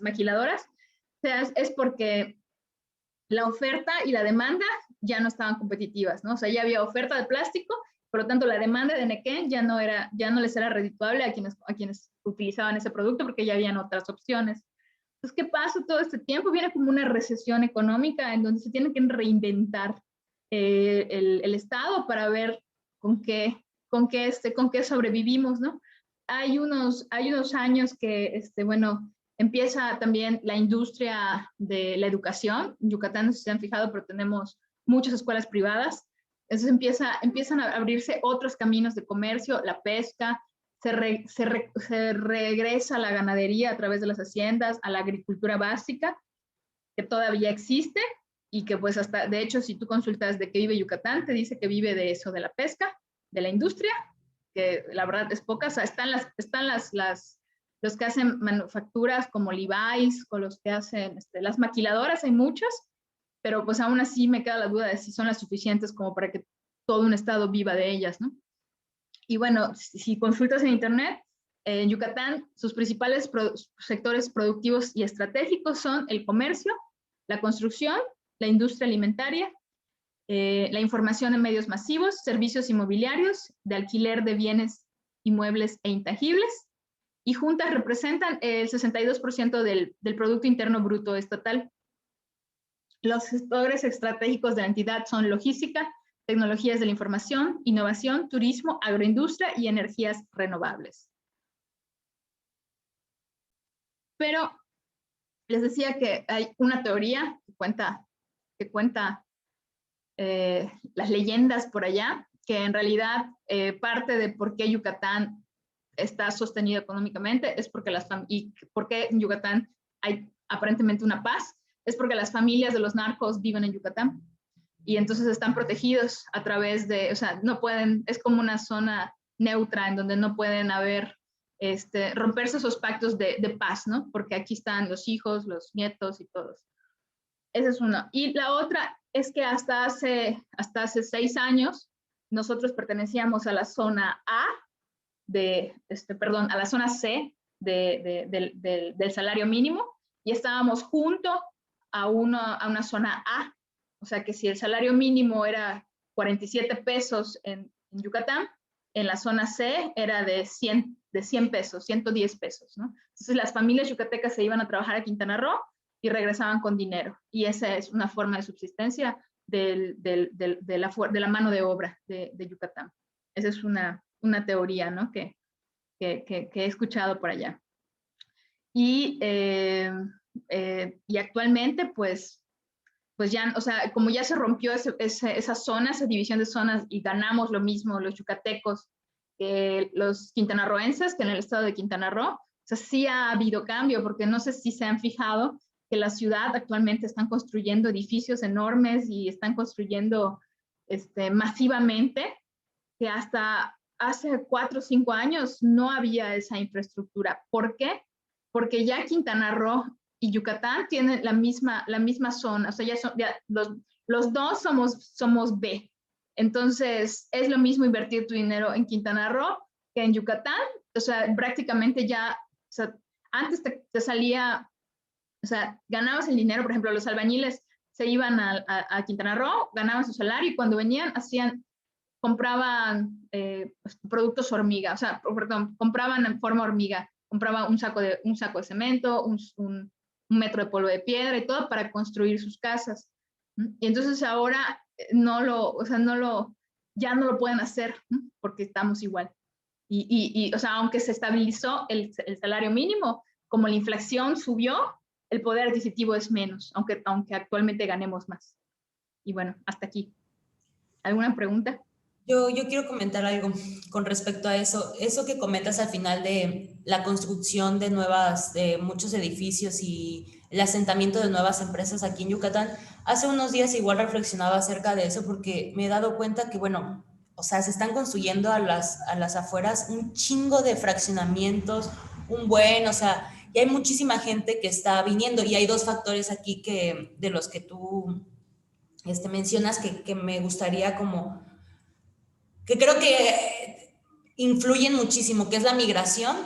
maquiladoras. O sea, es porque la oferta y la demanda ya no estaban competitivas, ¿no? O sea, ya había oferta de plástico, por lo tanto la demanda de enequén ya no les era redituable a quienes utilizaban ese producto porque ya habían otras opciones. Entonces, ¿qué pasa todo este tiempo? Viene como una recesión económica en donde se tiene que reinventar el Estado para ver con qué sobrevivimos, ¿no? Hay unos años que, empieza también la industria de la educación. En Yucatán, no sé si se han fijado, pero tenemos muchas escuelas privadas. Entonces empiezan a abrirse otros caminos de comercio, la pesca, se regresa a la ganadería a través de las haciendas, a la agricultura básica, que todavía existe y que pues hasta, de hecho, si tú consultas de qué vive Yucatán, te dice que vive de eso, de la pesca, de la industria, que la verdad es poca. O sea, están los que hacen manufacturas como Levi's, o los que hacen las maquiladoras, hay muchas, pero pues aún así me queda la duda de si son las suficientes como para que todo un estado viva de ellas, ¿no? Y bueno, si consultas en internet, en Yucatán, sus principales sectores productivos y estratégicos son el comercio, la construcción, la industria alimentaria, la información en medios masivos, servicios inmobiliarios, de alquiler de bienes inmuebles e intangibles, y juntas representan el 62% del Producto Interno Bruto estatal. Los sectores estratégicos de la entidad son logística, tecnologías de la información, innovación, turismo, agroindustria y energías renovables. Pero les decía que hay una teoría que cuenta las leyendas por allá, que en realidad parte de por qué Yucatán está sostenido económicamente es porque y por qué en Yucatán hay aparentemente una paz, es porque las familias de los narcos viven en Yucatán y entonces están protegidos a través de, o sea, no pueden, es como una zona neutra en donde no pueden romperse esos pactos de paz, ¿no? Porque aquí están los hijos, los nietos y todos. Esa es una. Y la otra es que hasta hace 6 años nosotros pertenecíamos a la zona A a la zona C del salario mínimo y estábamos junto a una zona A. O sea que si el salario mínimo era 47 pesos en Yucatán, en la zona C era de 100 pesos, 110 pesos, ¿no? Entonces las familias yucatecas se iban a trabajar a Quintana Roo y regresaban con dinero. Y esa es una forma de subsistencia de la mano de obra de Yucatán. Esa es una teoría, ¿no? que he escuchado por allá. Y actualmente, pues ya, o sea, como ya se rompió esa zona, esa división de zonas y ganamos lo mismo los yucatecos que los quintanarroenses, que en el estado de Quintana Roo, o sea, sí ha habido cambio, porque no sé si se han fijado que la ciudad actualmente están construyendo edificios enormes y están construyendo masivamente, que hasta hace 4 o 5 años no había esa infraestructura. ¿Por qué? Porque ya Quintana Roo y Yucatán tienen la misma zona, o sea, los dos somos B. Entonces, es lo mismo invertir tu dinero en Quintana Roo que en Yucatán. O sea, prácticamente ya, o sea, antes te salía, o sea, ganabas el dinero, por ejemplo, los albañiles se iban a Quintana Roo, ganaban su salario y cuando venían compraban productos hormiga, o sea, perdón, compraban en forma hormiga, compraban un saco de cemento, un metro de polvo de piedra y todo para construir sus casas. Y entonces ahora ya no lo pueden hacer porque estamos igual. O sea, aunque se estabilizó el salario mínimo, como la inflación subió, el poder adquisitivo es menos, aunque actualmente ganemos más. Y bueno, hasta aquí. ¿Alguna pregunta? Yo quiero comentar algo con respecto a eso. Eso que comentas al final de la construcción de muchos edificios y el asentamiento de nuevas empresas aquí en Yucatán. Hace unos días igual reflexionaba acerca de eso porque me he dado cuenta que, bueno, o sea, se están construyendo a las afueras un chingo de fraccionamientos, o sea, y hay muchísima gente que está viniendo y hay dos factores aquí de los que tú mencionas que me gustaría que creo que influyen muchísimo, que es la migración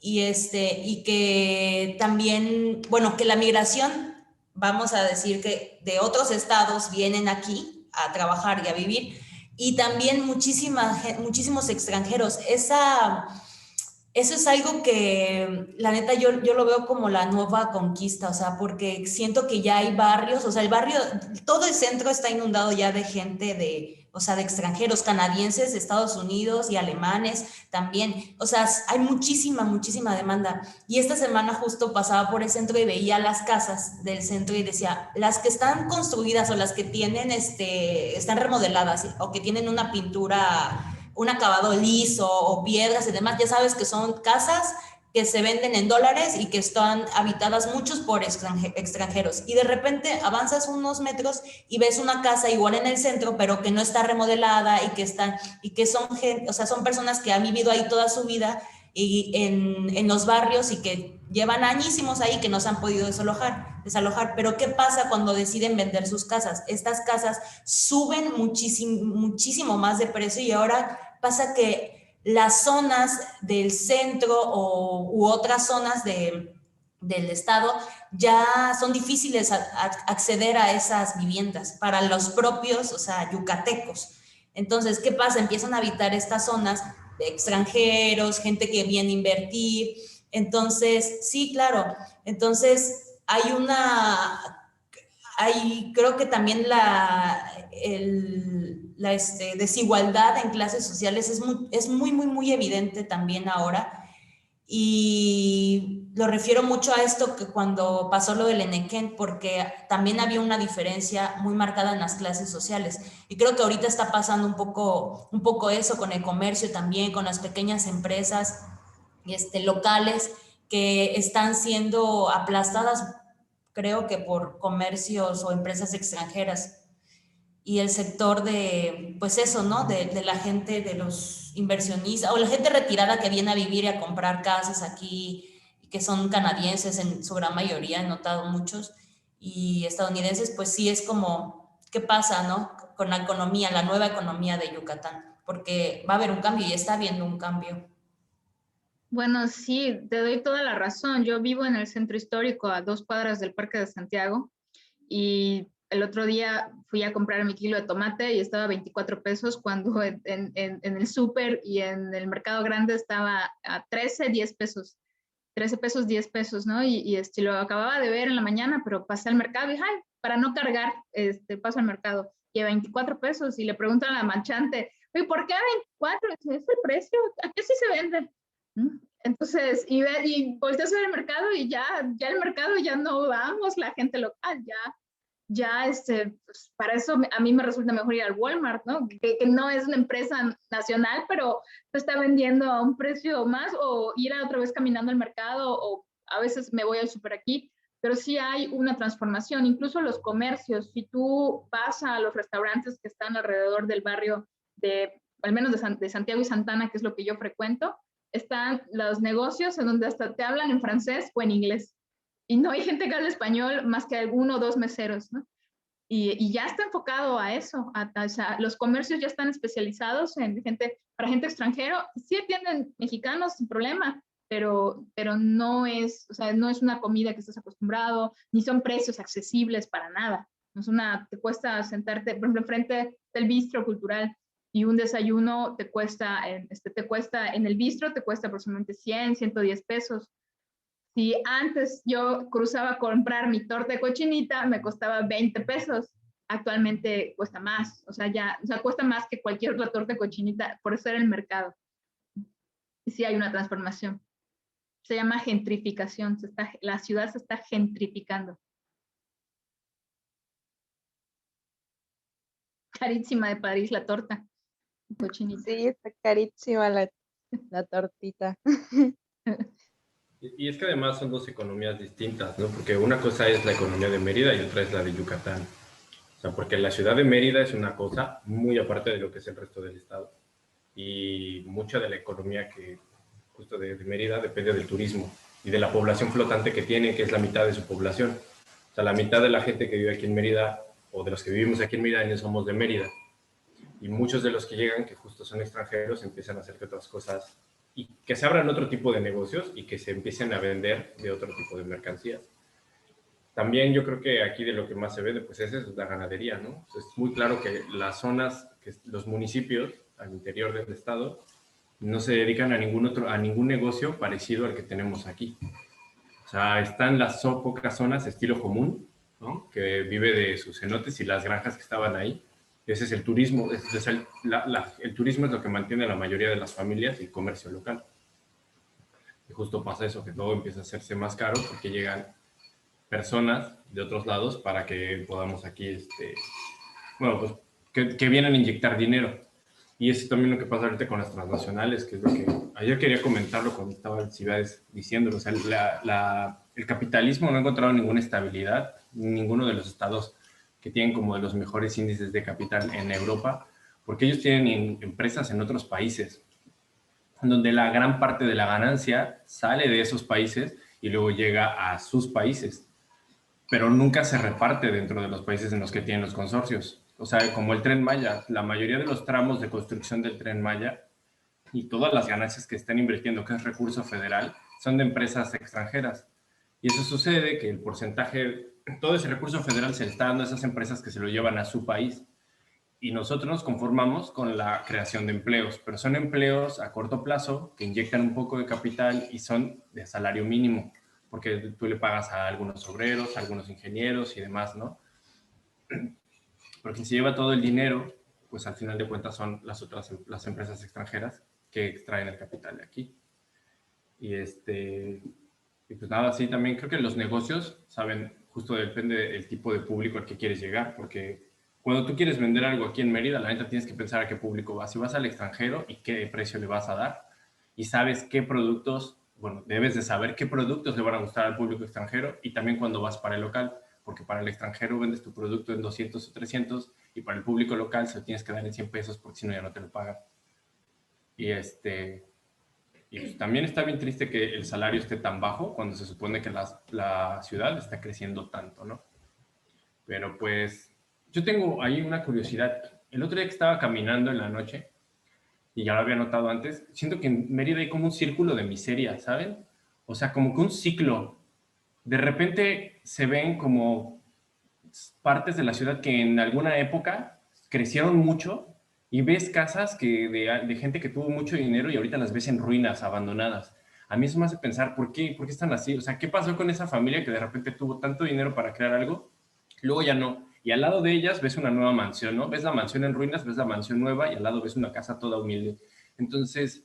y que también, bueno, que la migración, vamos a decir que de otros estados vienen aquí a trabajar y a vivir, y también muchísimos extranjeros. Eso es algo que, la neta, yo lo veo como la nueva conquista, o sea, porque siento que ya hay barrios, o sea, todo el centro está inundado ya de gente o sea, de extranjeros, canadienses, de Estados Unidos y alemanes también, o sea, hay muchísima demanda. Y esta semana justo pasaba por el centro y veía las casas del centro y decía, las que están construidas o las que tienen, están remodeladas o que tienen una pintura, un acabado liso o piedras y demás, ya sabes que son casas que se venden en dólares y que están habitadas muchos por extranjeros. Y de repente avanzas unos metros y ves una casa igual en el centro, pero que no está remodelada y que son gente, o sea, son personas que han vivido ahí toda su vida y en los barrios y que llevan añísimos ahí que no se han podido desalojar. Pero ¿qué pasa cuando deciden vender sus casas? Estas casas suben muchísimo más de precio y ahora pasa que las zonas del centro u otras zonas del estado ya son difíciles acceder a esas viviendas para los propios, o sea, yucatecos. Entonces, ¿qué pasa? Empiezan a habitar estas zonas de extranjeros, gente que viene a invertir. Entonces, sí, claro. Entonces, creo que también la desigualdad en clases sociales es muy evidente también ahora. Y lo refiero mucho a esto que cuando pasó lo del Enequén, porque también había una diferencia muy marcada en las clases sociales. Y creo que ahorita está pasando un poco eso con el comercio también, con las pequeñas empresas locales que están siendo aplastadas, creo que por comercios o empresas extranjeras. Y el sector pues eso, ¿no? De la gente, de los inversionistas, o la gente retirada que viene a vivir y a comprar casas aquí, que son canadienses en su gran mayoría, he notado muchos, y estadounidenses, pues sí es como, ¿qué pasa, no? Con la economía, la nueva economía de Yucatán, porque va a haber un cambio y está habiendo un cambio. Bueno, sí, te doy toda la razón. Yo vivo en el centro histórico, a 2 cuadras del Parque de Santiago, y el otro día fui a comprar mi kilo de tomate y estaba a 24 pesos cuando en el súper y en el mercado grande estaba a 13, 10 pesos. 13 pesos, 10 pesos, ¿no? Y lo acababa de ver en la mañana, pero pasé al mercado y, ay, para no cargar, paso al mercado y a 24 pesos y le preguntan a la manchante, oye, ¿por qué a 24? ¿Es el precio? ¿A qué sí se vende? Entonces, y volteas a ver el mercado y ya el mercado ya no vamos, la gente local, pues para eso a mí me resulta mejor ir al Walmart, ¿no? Que no es una empresa nacional, pero se está vendiendo a un precio más, o ir a otra vez caminando al mercado, o a veces me voy al súper aquí, pero sí hay una transformación, incluso los comercios. Si tú vas a los restaurantes que están alrededor del barrio al menos de Santiago y Santana, que es lo que yo frecuento, están los negocios en donde hasta te hablan en francés o en inglés. Y no hay gente que hable español más que 1 o 2 meseros, ¿no? Y ya está enfocado a eso. O sea, los comercios ya están especializados para gente extranjera. Sí atienden mexicanos sin problema, pero no es, o sea, no es una comida que estés acostumbrado, ni son precios accesibles para nada. Te cuesta sentarte, por ejemplo, frente del bistro cultural, y un desayuno te cuesta en el bistro te cuesta aproximadamente 100, 110 pesos. Si antes yo cruzaba a comprar mi torta de cochinita, me costaba 20 pesos. Actualmente cuesta más, o sea, cuesta más que cualquier otra torta de cochinita, por eso era el mercado. Y sí hay una transformación. Se llama gentrificación, la ciudad se está gentrificando. Carísima de París la torta cochinita. Sí, está carísima la tortita. Y es que además son dos economías distintas, ¿no? Porque una cosa es la economía de Mérida y otra es la de Yucatán. O sea, porque la ciudad de Mérida es una cosa muy aparte de lo que es el resto del estado. Y mucha de la economía que justo de Mérida depende del turismo y de la población flotante que tiene, que es la mitad de su población. O sea, la mitad de la gente que vive aquí en Mérida, o de los que vivimos aquí en Mérida, no somos de Mérida. Y muchos de los que llegan, que justo son extranjeros, empiezan a hacer otras cosas y que se abran otro tipo de negocios y que se empiecen a vender de otro tipo de mercancías. También yo creo que aquí de lo que más se vende, pues es la ganadería, ¿no? Es muy claro que las zonas, los municipios al interior del estado, no se dedican a ningún negocio parecido al que tenemos aquí. O sea, están las pocas zonas estilo común, ¿no? Que vive de sus cenotes y las granjas que estaban ahí. Ese es el turismo. El turismo es lo que mantiene a la mayoría de las familias y el comercio local. Y justo pasa eso, que todo empieza a hacerse más caro porque llegan personas de otros lados para que podamos aquí, bueno, pues que vienen a inyectar dinero. Y eso también lo que pasa ahorita con las transnacionales, que es lo que ayer quería comentarlo cuando estaba en Ciudades diciéndolo. O sea, el capitalismo no ha encontrado ninguna estabilidad, ninguno de los estados que tienen como de los mejores índices de capital en Europa, porque ellos tienen empresas en otros países, donde la gran parte de la ganancia sale de esos países y luego llega a sus países, pero nunca se reparte dentro de los países en los que tienen los consorcios. O sea, como el Tren Maya, la mayoría de los tramos de construcción del Tren Maya y todas las ganancias que están invirtiendo, que es recurso federal, son de empresas extranjeras. Y eso sucede que el porcentaje, todo ese recurso federal se le está dando a esas empresas que se lo llevan a su país. Y nosotros nos conformamos con la creación de empleos, pero son empleos a corto plazo que inyectan un poco de capital y son de salario mínimo, porque tú le pagas a algunos obreros, a algunos ingenieros y demás, ¿no? Pero quien se lleva todo el dinero, pues al final de cuentas son las empresas extranjeras que extraen el capital de aquí. Y pues nada, sí, también creo que los negocios, saben, justo depende del tipo de público al que quieres llegar, porque cuando tú quieres vender algo aquí en Mérida, la neta tienes que pensar a qué público vas. Si vas al extranjero y qué precio le vas a dar, y sabes qué productos, bueno, debes de saber qué productos le van a gustar al público extranjero, y también cuando vas para el local, porque para el extranjero vendes tu producto en 200 o 300, y para el público local se lo tienes que dar en 100 pesos, porque si no ya no te lo pagan. Y y pues también está bien triste que el salario esté tan bajo cuando se supone que la ciudad está creciendo tanto, ¿no? Pero pues yo tengo ahí una curiosidad. El otro día que estaba caminando en la noche, y ya lo había notado antes, siento que en Mérida hay como un círculo de miseria, ¿saben? O sea, como que un ciclo. De repente se ven como partes de la ciudad que en alguna época crecieron mucho y ves casas de gente que tuvo mucho dinero y ahorita las ves en ruinas, abandonadas. A mí eso me hace pensar, ¿por qué están así? O sea, ¿qué pasó con esa familia que de repente tuvo tanto dinero para crear algo? Luego ya no. Y al lado de ellas ves una nueva mansión, ¿no? Ves la mansión en ruinas, ves la mansión nueva y al lado ves una casa toda humilde. Entonces,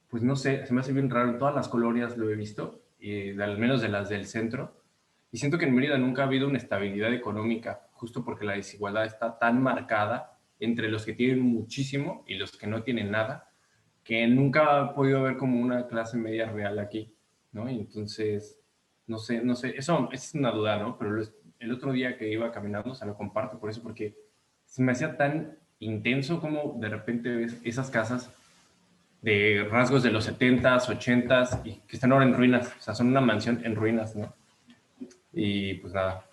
pues no sé, se me hace bien raro. En todas las colonias lo he visto, y al menos de las del centro. Y siento que en Mérida nunca ha habido una estabilidad económica, justo porque la desigualdad está tan marcada entre los que tienen muchísimo y los que no tienen nada, que nunca ha podido haber como una clase media real aquí, ¿no? Y entonces, no sé, eso es una duda, ¿no? Pero el otro día que iba caminando, o sea, lo comparto por eso, porque se me hacía tan intenso como de repente ves esas casas de rasgos de los 70s, 80s, y que están ahora en ruinas, o sea, son una mansión en ruinas, ¿no? Y pues nada.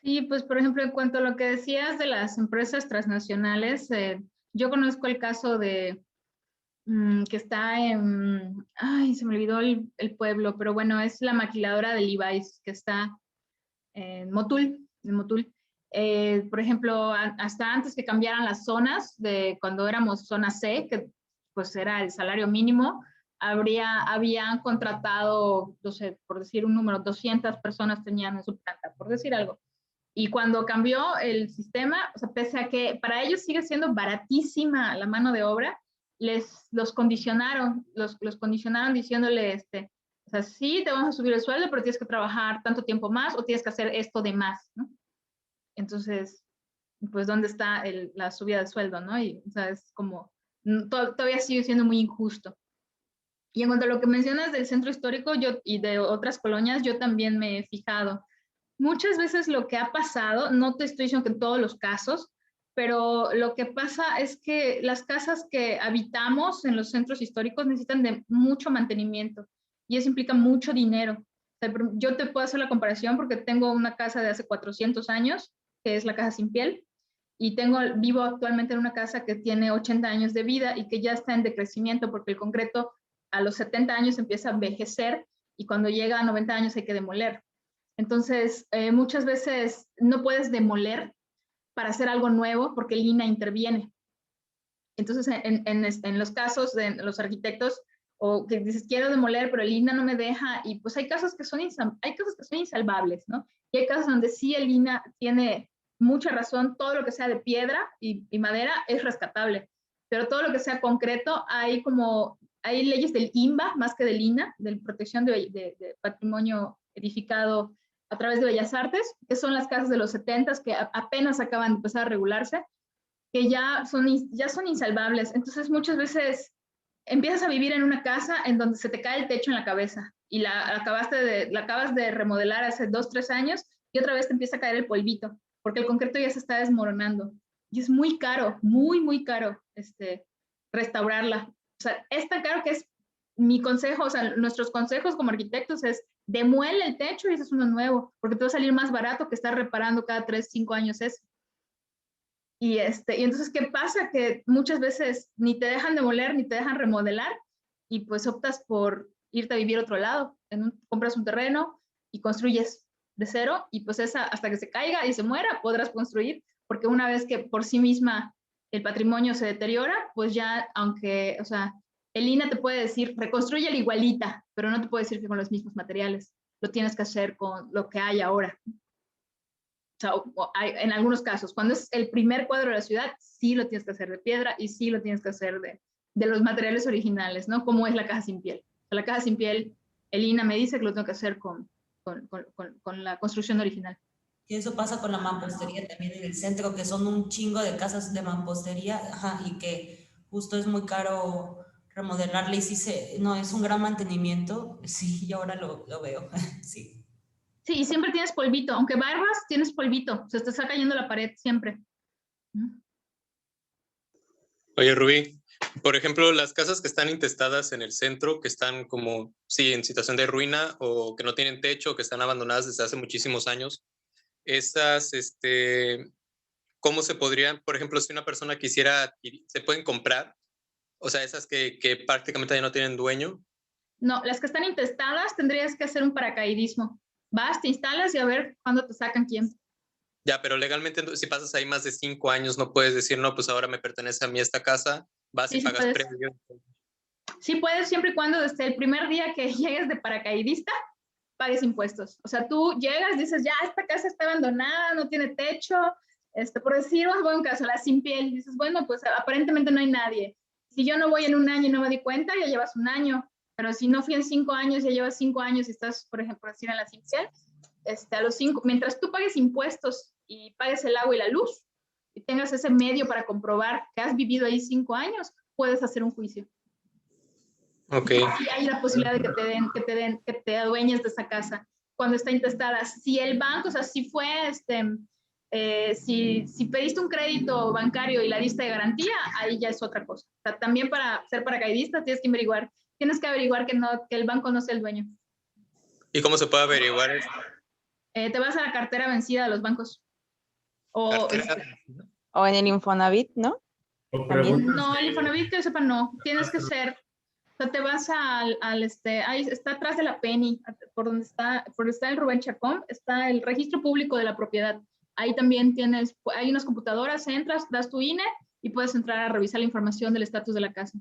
Sí, pues por ejemplo, en cuanto a lo que decías de las empresas transnacionales, yo conozco el caso de que está en, ay, se me olvidó el pueblo, pero bueno, es la maquiladora de Levi's, que está en Motul. Por ejemplo, hasta antes que cambiaran las zonas, de cuando éramos zona C, que pues era el salario mínimo, habían contratado, no sé, por decir un número, 200 personas tenían en su planta, por decir algo. Y cuando cambió el sistema, o sea, pese a que para ellos sigue siendo baratísima la mano de obra, los condicionaron diciéndole, o sea, sí, te vamos a subir el sueldo, pero tienes que trabajar tanto tiempo más o tienes que hacer esto de más, ¿no? Entonces, pues, ¿dónde está la subida de sueldo, no? Y, o sea, es como, todavía sigue siendo muy injusto. Y en cuanto a lo que mencionas del centro histórico y de otras colonias, yo también me he fijado. Muchas veces lo que ha pasado, no te estoy diciendo que en todos los casos, pero lo que pasa es que las casas que habitamos en los centros históricos necesitan de mucho mantenimiento y eso implica mucho dinero. O sea, yo te puedo hacer la comparación porque tengo una casa de hace 400 años, que es la Casa Sin Piel, y vivo actualmente en una casa que tiene 80 años de vida y que ya está en decrecimiento porque el concreto a los 70 años empieza a envejecer y cuando llega a 90 años hay que demoler. Entonces, muchas veces no puedes demoler para hacer algo nuevo porque el INAH interviene. Entonces, en los casos de los arquitectos, o que dices, quiero demoler, pero el INAH no me deja, y pues hay casos que son insalvables, ¿no? Y hay casos donde sí el INAH tiene mucha razón, todo lo que sea de piedra y madera es rescatable, pero todo lo que sea concreto, hay leyes del INBA más que del INAH, de protección de patrimonio edificado a través de Bellas Artes, que son las casas de los 70s que apenas acaban de empezar a regularse, que ya son insalvables. Entonces muchas veces empiezas a vivir en una casa en donde se te cae el techo en la cabeza y la acabas de remodelar hace 2, 3 años y otra vez te empieza a caer el polvito, porque el concreto ya se está desmoronando. Y es muy caro, muy, muy caro restaurarla. O sea, es tan caro que es mi consejo, o sea, nuestros consejos como arquitectos es demuele el techo y ese es uno nuevo, porque te va a salir más barato que estar reparando cada 3, 5 años eso. Y entonces, ¿qué pasa? Que muchas veces ni te dejan demoler ni te dejan remodelar y pues optas por irte a vivir a otro lado. Compras un terreno y construyes de cero y pues hasta que se caiga y se muera podrás construir, porque una vez que por sí misma el patrimonio se deteriora, pues ya, aunque, o sea, el INAH te puede decir, reconstrúyela igualita, pero no te puede decir que con los mismos materiales. Lo tienes que hacer con lo que hay ahora. O sea, en algunos casos, cuando es el primer cuadro de la ciudad, sí lo tienes que hacer de piedra y sí lo tienes que hacer de los materiales originales, ¿no? Como es la Casa Sin Piel. O sea, la Casa Sin Piel, el INAH me dice que lo tengo que hacer con la construcción original. Y eso pasa con la mampostería también en el centro, que son un chingo de casas de mampostería, ajá, y que justo es muy caro remodelarla y sí no, es un gran mantenimiento, sí, yo ahora lo veo, sí. Sí, y siempre tienes polvito, aunque barras, tienes polvito, se te está cayendo la pared siempre. Oye, Rubí, por ejemplo, las casas que están intestadas en el centro, que están como, sí, en situación de ruina o que no tienen techo, que están abandonadas desde hace muchísimos años, esas, ¿cómo se podrían, por ejemplo, si una persona quisiera adquirir, se pueden comprar? O sea, esas que prácticamente ya no tienen dueño. No, las que están intestadas tendrías que hacer un paracaidismo. Vas, te instalas y a ver cuándo te sacan quién. Ya, pero legalmente, si pasas ahí más de 5 años, no puedes decir, no, pues ahora me pertenece a mí esta casa, vas y pagas previo. Sí puedes, siempre y cuando desde el primer día que llegues de paracaidista, pagues impuestos. O sea, tú llegas, dices, ya, esta casa está abandonada, no tiene techo, por decir, voy a un caso, la Sin Piel, dices, bueno, pues aparentemente no hay nadie. Si yo no voy en un año y no me di cuenta, ya llevas un año. Pero si no fui en 5 años, ya llevas 5 años y estás, por ejemplo, decir en la Sin Piel, a los 5, mientras tú pagues impuestos y pagues el agua y la luz y tengas ese medio para comprobar que has vivido ahí 5 años, puedes hacer un juicio. Ok. Y hay la posibilidad de que te adueñes de esa casa cuando está intestada. Si el banco, o sea, si fue, si pediste un crédito bancario y la diste de garantía, ahí ya es otra cosa. O sea, también para ser paracaidista tienes que averiguar que el banco no sea el dueño. ¿Y cómo se puede averiguar eso? Te vas a la cartera vencida de los bancos. O en el Infonavit, ¿no? También. No, el Infonavit que yo sepa no. Tienes que ser, o sea, te vas ahí está atrás de la Penny, por donde está el Rubén Chacón, está el registro público de la propiedad. Ahí también hay unas computadoras, entras, das tu INE y puedes entrar a revisar la información del estatus de la casa.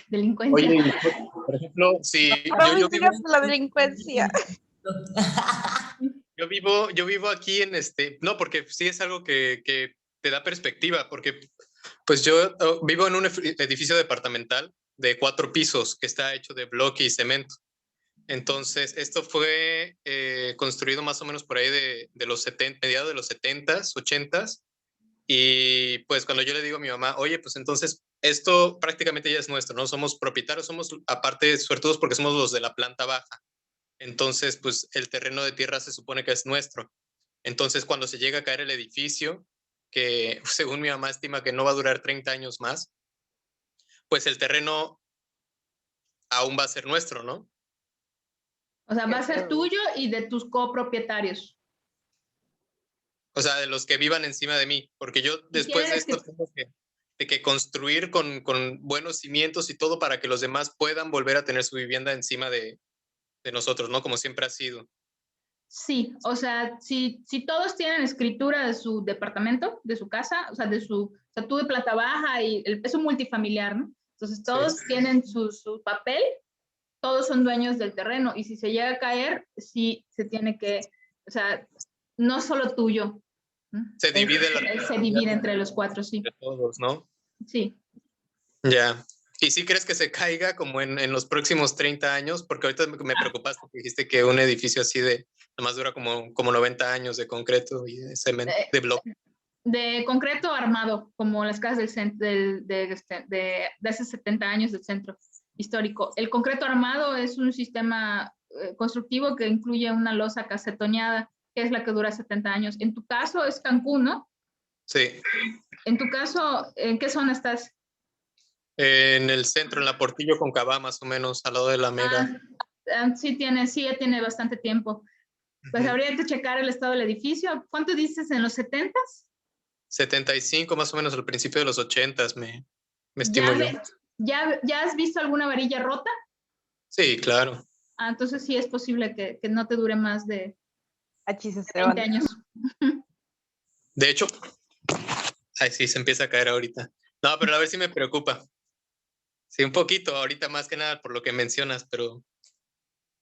Delincuencia. Oye, por ejemplo, si yo vivo, la delincuencia. yo vivo aquí en no, porque sí es algo que te da perspectiva, porque pues yo vivo en un edificio departamental de 4 pisos que está hecho de bloque y cemento. Entonces, esto fue construido más o menos por ahí de los 70, mediados de los 70s, 80s. Y pues cuando yo le digo a mi mamá, oye, pues entonces esto prácticamente ya es nuestro, ¿no? Somos propietarios, somos aparte suertudos porque somos los de la planta baja. Entonces, pues el terreno de tierra se supone que es nuestro. Entonces, cuando se llega a caer el edificio, que según mi mamá estima que no va a durar 30 años más, pues el terreno aún va a ser nuestro, ¿no? O sea, va a ser tuyo y de tus copropietarios. O sea, de los que vivan encima de mí, porque yo después de esto tengo que construir con buenos cimientos y todo para que los demás puedan volver a tener su vivienda encima de nosotros, ¿no? Como siempre ha sido. Sí, o sea, si todos tienen escritura de su departamento, de su casa, o sea, tú de planta baja y es un multifamiliar, ¿no? Entonces todos tienen su papel, todos son dueños del terreno y si se llega a caer, sí se tiene que, o sea, no solo tuyo. Se divide se divide entre los 4, sí. De todos, ¿no? Sí. Ya. ¿Y sí crees que se caiga como en los próximos 30 años? Porque ahorita me preocupaste porque dijiste que un edificio así de, nomás dura como 90 años de concreto y de cemento, de bloque. De concreto armado, como las casas del centro, de hace 70 años del centro histórico. El concreto armado es un sistema constructivo que incluye una losa casetoneada, que es la que dura 70 años. En tu caso es Cancún, ¿no? Sí. En tu caso, ¿en qué zona estás? En el centro, en la Portillo con Cabá, más o menos, al lado de la Mega. Sí, ya tiene bastante tiempo. Pues habría que checar el estado del edificio. ¿Cuánto dices en los 70s? 75, más o menos, al principio de los 80s, me estimo yo. ¿Ya has visto alguna varilla rota? Sí, claro. Entonces sí es posible que no te dure más de 20 años. De hecho, sí, se empieza a caer ahorita. No, pero a ver si me preocupa. Sí, un poquito, ahorita más que nada por lo que mencionas, pero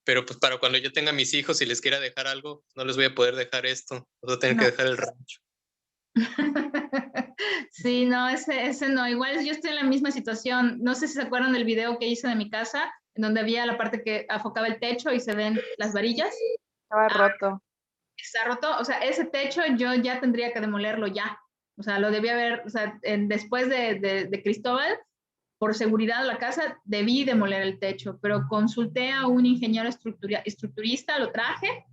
pues para cuando yo tenga mis hijos y les quiera dejar algo, no les voy a poder dejar esto, voy a tener que dejar el rancho. Sí, no, ese no, igual yo estoy en la misma situación, no sé si se acuerdan del video que hice de mi casa, en donde había la parte que afocaba el techo y se ven las varillas. Estaba roto. Está roto, o sea, ese techo yo ya tendría que demolerlo ya, o sea, lo debía haber, o sea, después de Cristóbal, por seguridad de la casa, debí demoler el techo, pero consulté a un ingeniero estructurista, lo traje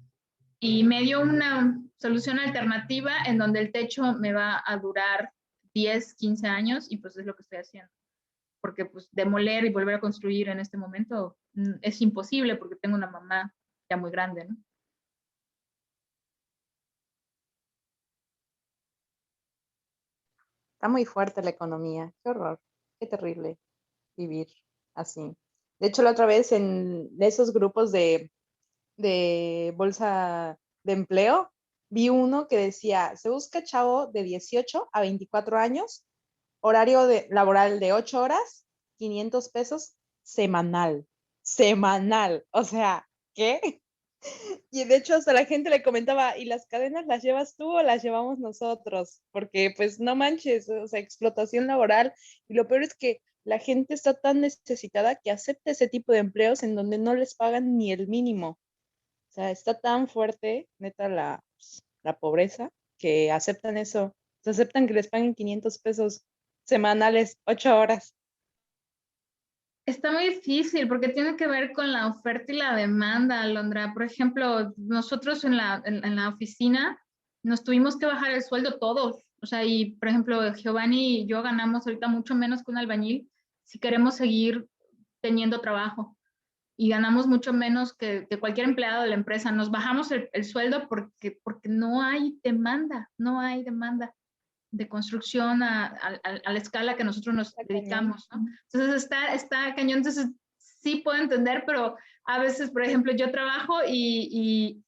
y me dio una solución alternativa en donde el techo me va a durar 10, 15 años y pues es lo que estoy haciendo. Porque pues demoler y volver a construir en este momento es imposible porque tengo una mamá ya muy grande, ¿no? Está muy fuerte la economía. Qué horror. Qué terrible vivir así. De hecho, la otra vez en esos grupos de bolsa de empleo, vi uno que decía, se busca chavo de 18 a 24 años, horario laboral de 8 horas, 500 pesos semanal. Semanal. O sea, ¿qué? Y de hecho hasta la gente le comentaba, ¿y las cadenas las llevas tú o las llevamos nosotros? Porque pues no manches, o sea, explotación laboral. Y lo peor es que la gente está tan necesitada que acepta ese tipo de empleos en donde no les pagan ni el mínimo. O sea, está tan fuerte, neta, la pobreza, que aceptan eso. Se aceptan que les paguen 500 pesos semanales, 8 horas. Está muy difícil porque tiene que ver con la oferta y la demanda, Alondra. Por ejemplo, nosotros en la oficina nos tuvimos que bajar el sueldo todos. O sea, y por ejemplo, Giovanni y yo ganamos ahorita mucho menos que un albañil si queremos seguir teniendo trabajo. Y ganamos mucho menos que cualquier empleado de la empresa. Nos bajamos el sueldo porque no hay demanda, no hay demanda. de construcción a la escala que nosotros nos dedicamos, ¿no? Entonces está cañón, entonces sí puedo entender, pero a veces, por ejemplo, yo trabajo y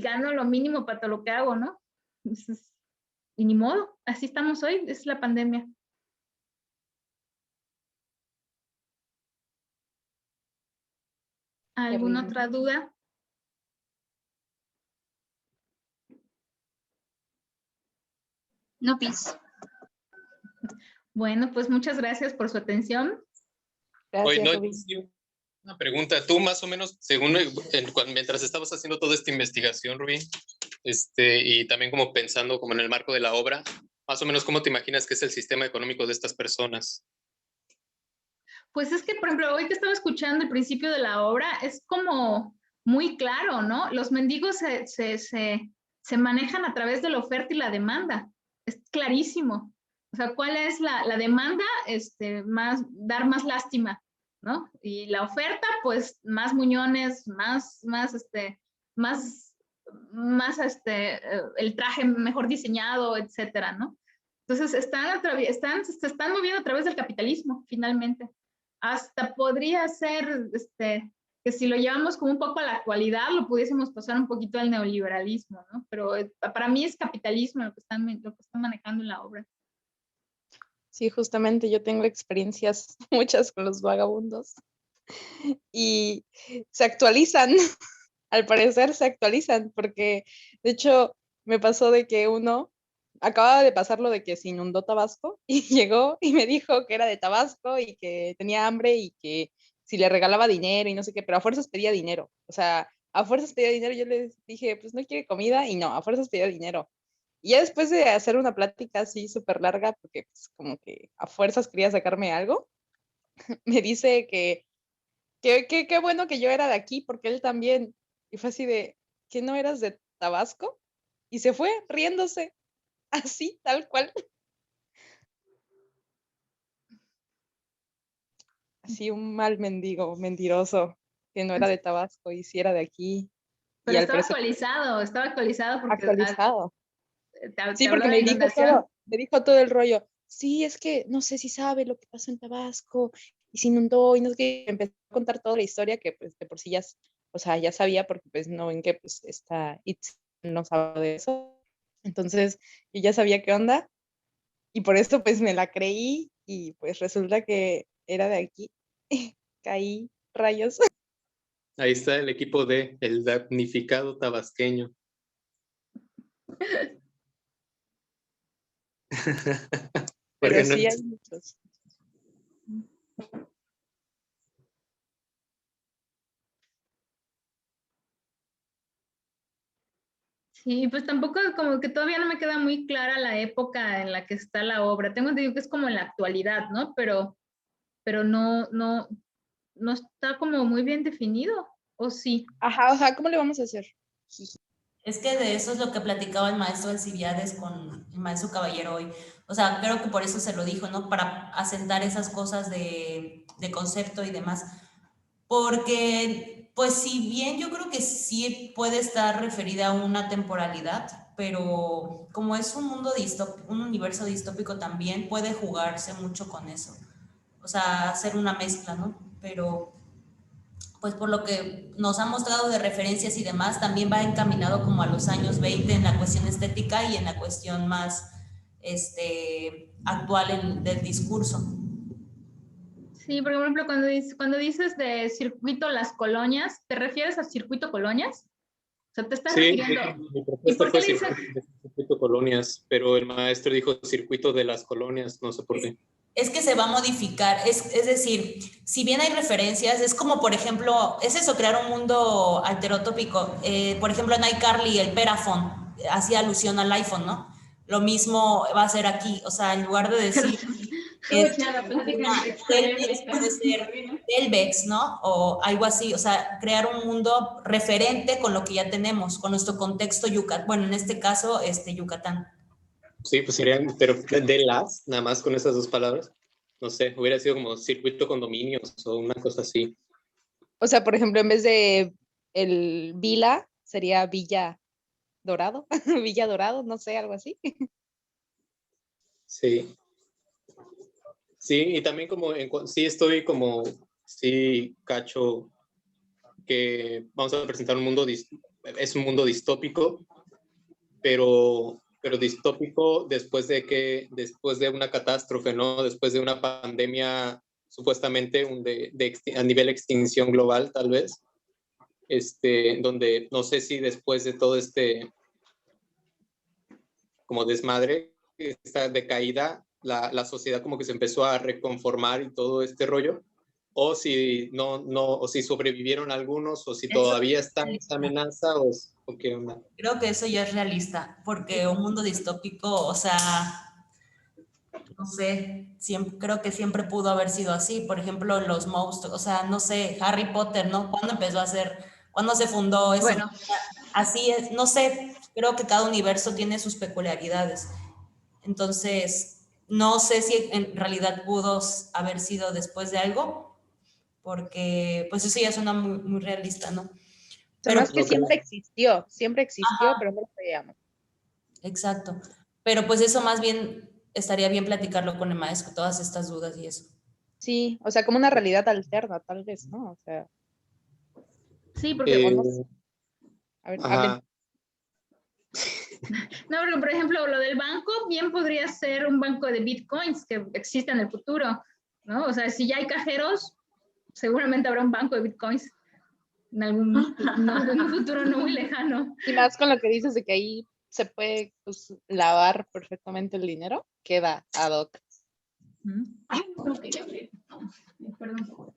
gano lo mínimo para todo lo que hago, ¿no? Entonces, y ni modo, así estamos hoy, es la pandemia. ¿Alguna otra duda? No, Pis. Bueno, pues muchas gracias por su atención. Oye, Gracias, no, Rubí. sí, una pregunta. Tú más o menos, según mientras estabas haciendo toda esta investigación, Rubí, y también como pensando como en el marco de la obra, más o menos, ¿cómo te imaginas que es el sistema económico de estas personas? Pues es que, por ejemplo, hoy que estaba escuchando el principio de la obra, es como muy claro, ¿no? Los mendigos se manejan a través de la oferta y la demanda. Es clarísimo. O sea, ¿cuál es la demanda? Dar más lástima, ¿no? Y la oferta, pues, más muñones, más el traje mejor diseñado, etcétera, ¿no? Entonces, se están moviendo a través del capitalismo, finalmente. Hasta podría ser que si lo llevamos como un poco a la actualidad, lo pudiésemos pasar un poquito al neoliberalismo, ¿no? Pero para mí es capitalismo lo que están manejando en la obra. Sí, justamente yo tengo experiencias muchas con los vagabundos y se actualizan, al parecer se actualizan, porque de hecho me pasó de que acababa de pasar lo de que se inundó Tabasco y llegó y me dijo que era de Tabasco y que tenía hambre y que si le regalaba dinero y no sé qué, pero a fuerzas pedía dinero. O sea, a fuerzas pedía dinero. Yo le dije, pues no quiere comida y no, a fuerzas pedía dinero. Y ya después de hacer una plática así súper larga, porque pues como que a fuerzas quería sacarme algo, me dice que qué bueno que yo era de aquí porque él también. Y fue así de, ¿que no eras de Tabasco? Y se fue riéndose, así, tal cual. Así un mal mendigo, mentiroso, que no era de Tabasco y sí era de aquí. Pero Y al estaba parecer actualizado porque actualizado. te Sí, habló porque de la inundación. me dijo todo el rollo. Sí, es que no sé si sabe lo que pasó en Tabasco y se inundó y no sé qué. Me empezó a contar toda la historia que pues de por sí ya, o sea, ya sabía porque pues no ven que pues está Itz no sabe de eso. Entonces yo ya sabía qué onda y por eso pues me la creí y pues resulta que era de aquí. Caí, rayos. Ahí está el equipo de El Damnificado Tabasqueño. Pero Porque no sí hay es- muchos. Sí, pues tampoco como que todavía no me queda muy clara la época en la que está la obra. Tengo entendido que es como en la actualidad, ¿no? Pero no está como muy bien definido, ¿o sí? Ajá, ¿cómo le vamos a hacer? Es que de eso es lo que platicaba el maestro Alcibiades con el maestro Caballero hoy. O sea, creo que por eso se lo dijo, ¿no? Para asentar esas cosas de concepto y demás. Porque, pues si bien yo creo que sí puede estar referida a una temporalidad, pero como es un mundo distópico, un universo distópico también, puede jugarse mucho con eso. O sea, hacer una mezcla, ¿no? Pero pues por lo que nos ha mostrado de referencias y demás, también va encaminado como a los años 20 en la cuestión estética y en la cuestión más actual del discurso. Sí, por ejemplo, cuando dices de circuito Las Colonias, ¿te refieres a circuito colonias? O sea, te estás Sí, refiriendo. mi ¿Y propuesta por qué fue dices? circuito colonias, pero el maestro dijo circuito de las colonias, no sé por qué. Es que se va a modificar, es decir, si bien hay referencias, es como, por ejemplo, es eso, crear un mundo alterotópico. Por ejemplo, en iCarly, el Perafone hacía alusión al iPhone, ¿no? Lo mismo va a ser aquí, o sea, en lugar de decir Telmex puede ser Telvex, ¿no? O algo así, o sea, crear un mundo referente con lo que ya tenemos, con nuestro contexto Yucatán, bueno, en este caso, Yucatán. Sí, pues serían, pero nada más con esas dos palabras. No sé, hubiera sido como circuito condominios o una cosa así. O sea, por ejemplo, en vez de el Vila, sería Villa Dorado, Villa Dorado, no sé, algo así. Sí. Sí, y también como sí estoy como, sí cacho que vamos a presentar un mundo, es un mundo distópico, pero distópico después de una catástrofe, ¿no? Después de una pandemia supuestamente a nivel extinción global, tal vez, donde no sé si después de todo como desmadre, esta decaída, la sociedad como que se empezó a reconformar y todo este rollo, o si o si sobrevivieron algunos, o si todavía está esa amenaza, o qué onda. Creo que eso ya es realista, porque un mundo distópico, o sea, no sé, creo que siempre pudo haber sido así. Por ejemplo, los monstruos, o sea, no sé, Harry Potter, ¿no? ¿Cuándo se fundó eso? Bueno. Así es, no sé, creo que cada universo tiene sus peculiaridades. Entonces, no sé si en realidad pudo haber sido después de algo, porque pues eso ya suena muy, muy realista, ¿no? Pero es que siempre existió, Ajá. pero no lo veíamos. Exacto. Pero pues eso más bien estaría bien platicarlo con el maestro, todas estas dudas y eso. Sí, o sea, como una realidad alterna, tal vez, ¿no? O sea, Sí, porque... a ver, ajá. hablen. No, porque por ejemplo, lo del banco bien podría ser un banco de bitcoins que exista en el futuro, ¿no? O sea, si ya hay cajeros, seguramente habrá un banco de bitcoins en en un futuro no muy lejano. Y más con lo que dices de que ahí se puede pues, lavar perfectamente el dinero, queda ad hoc. Ay, no quería abrir. No, perdón.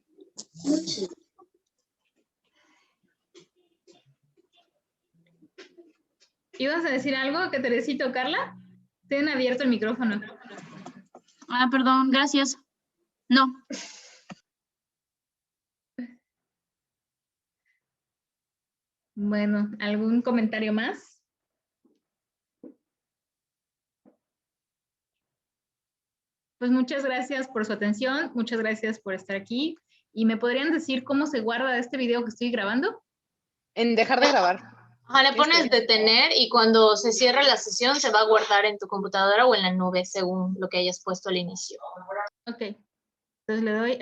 ¿Ibas a decir algo, que Teresito, Carla? Tienen abierto el micrófono. Ah, perdón, gracias. No. Bueno, ¿algún comentario más? Pues muchas gracias por su atención, muchas gracias por estar aquí. ¿Y me podrían decir cómo se guarda este video que estoy grabando? En dejar de grabar. Ajá, le pones detener y cuando se cierre la sesión se va a guardar en tu computadora o en la nube según lo que hayas puesto al inicio. Ok, entonces le doy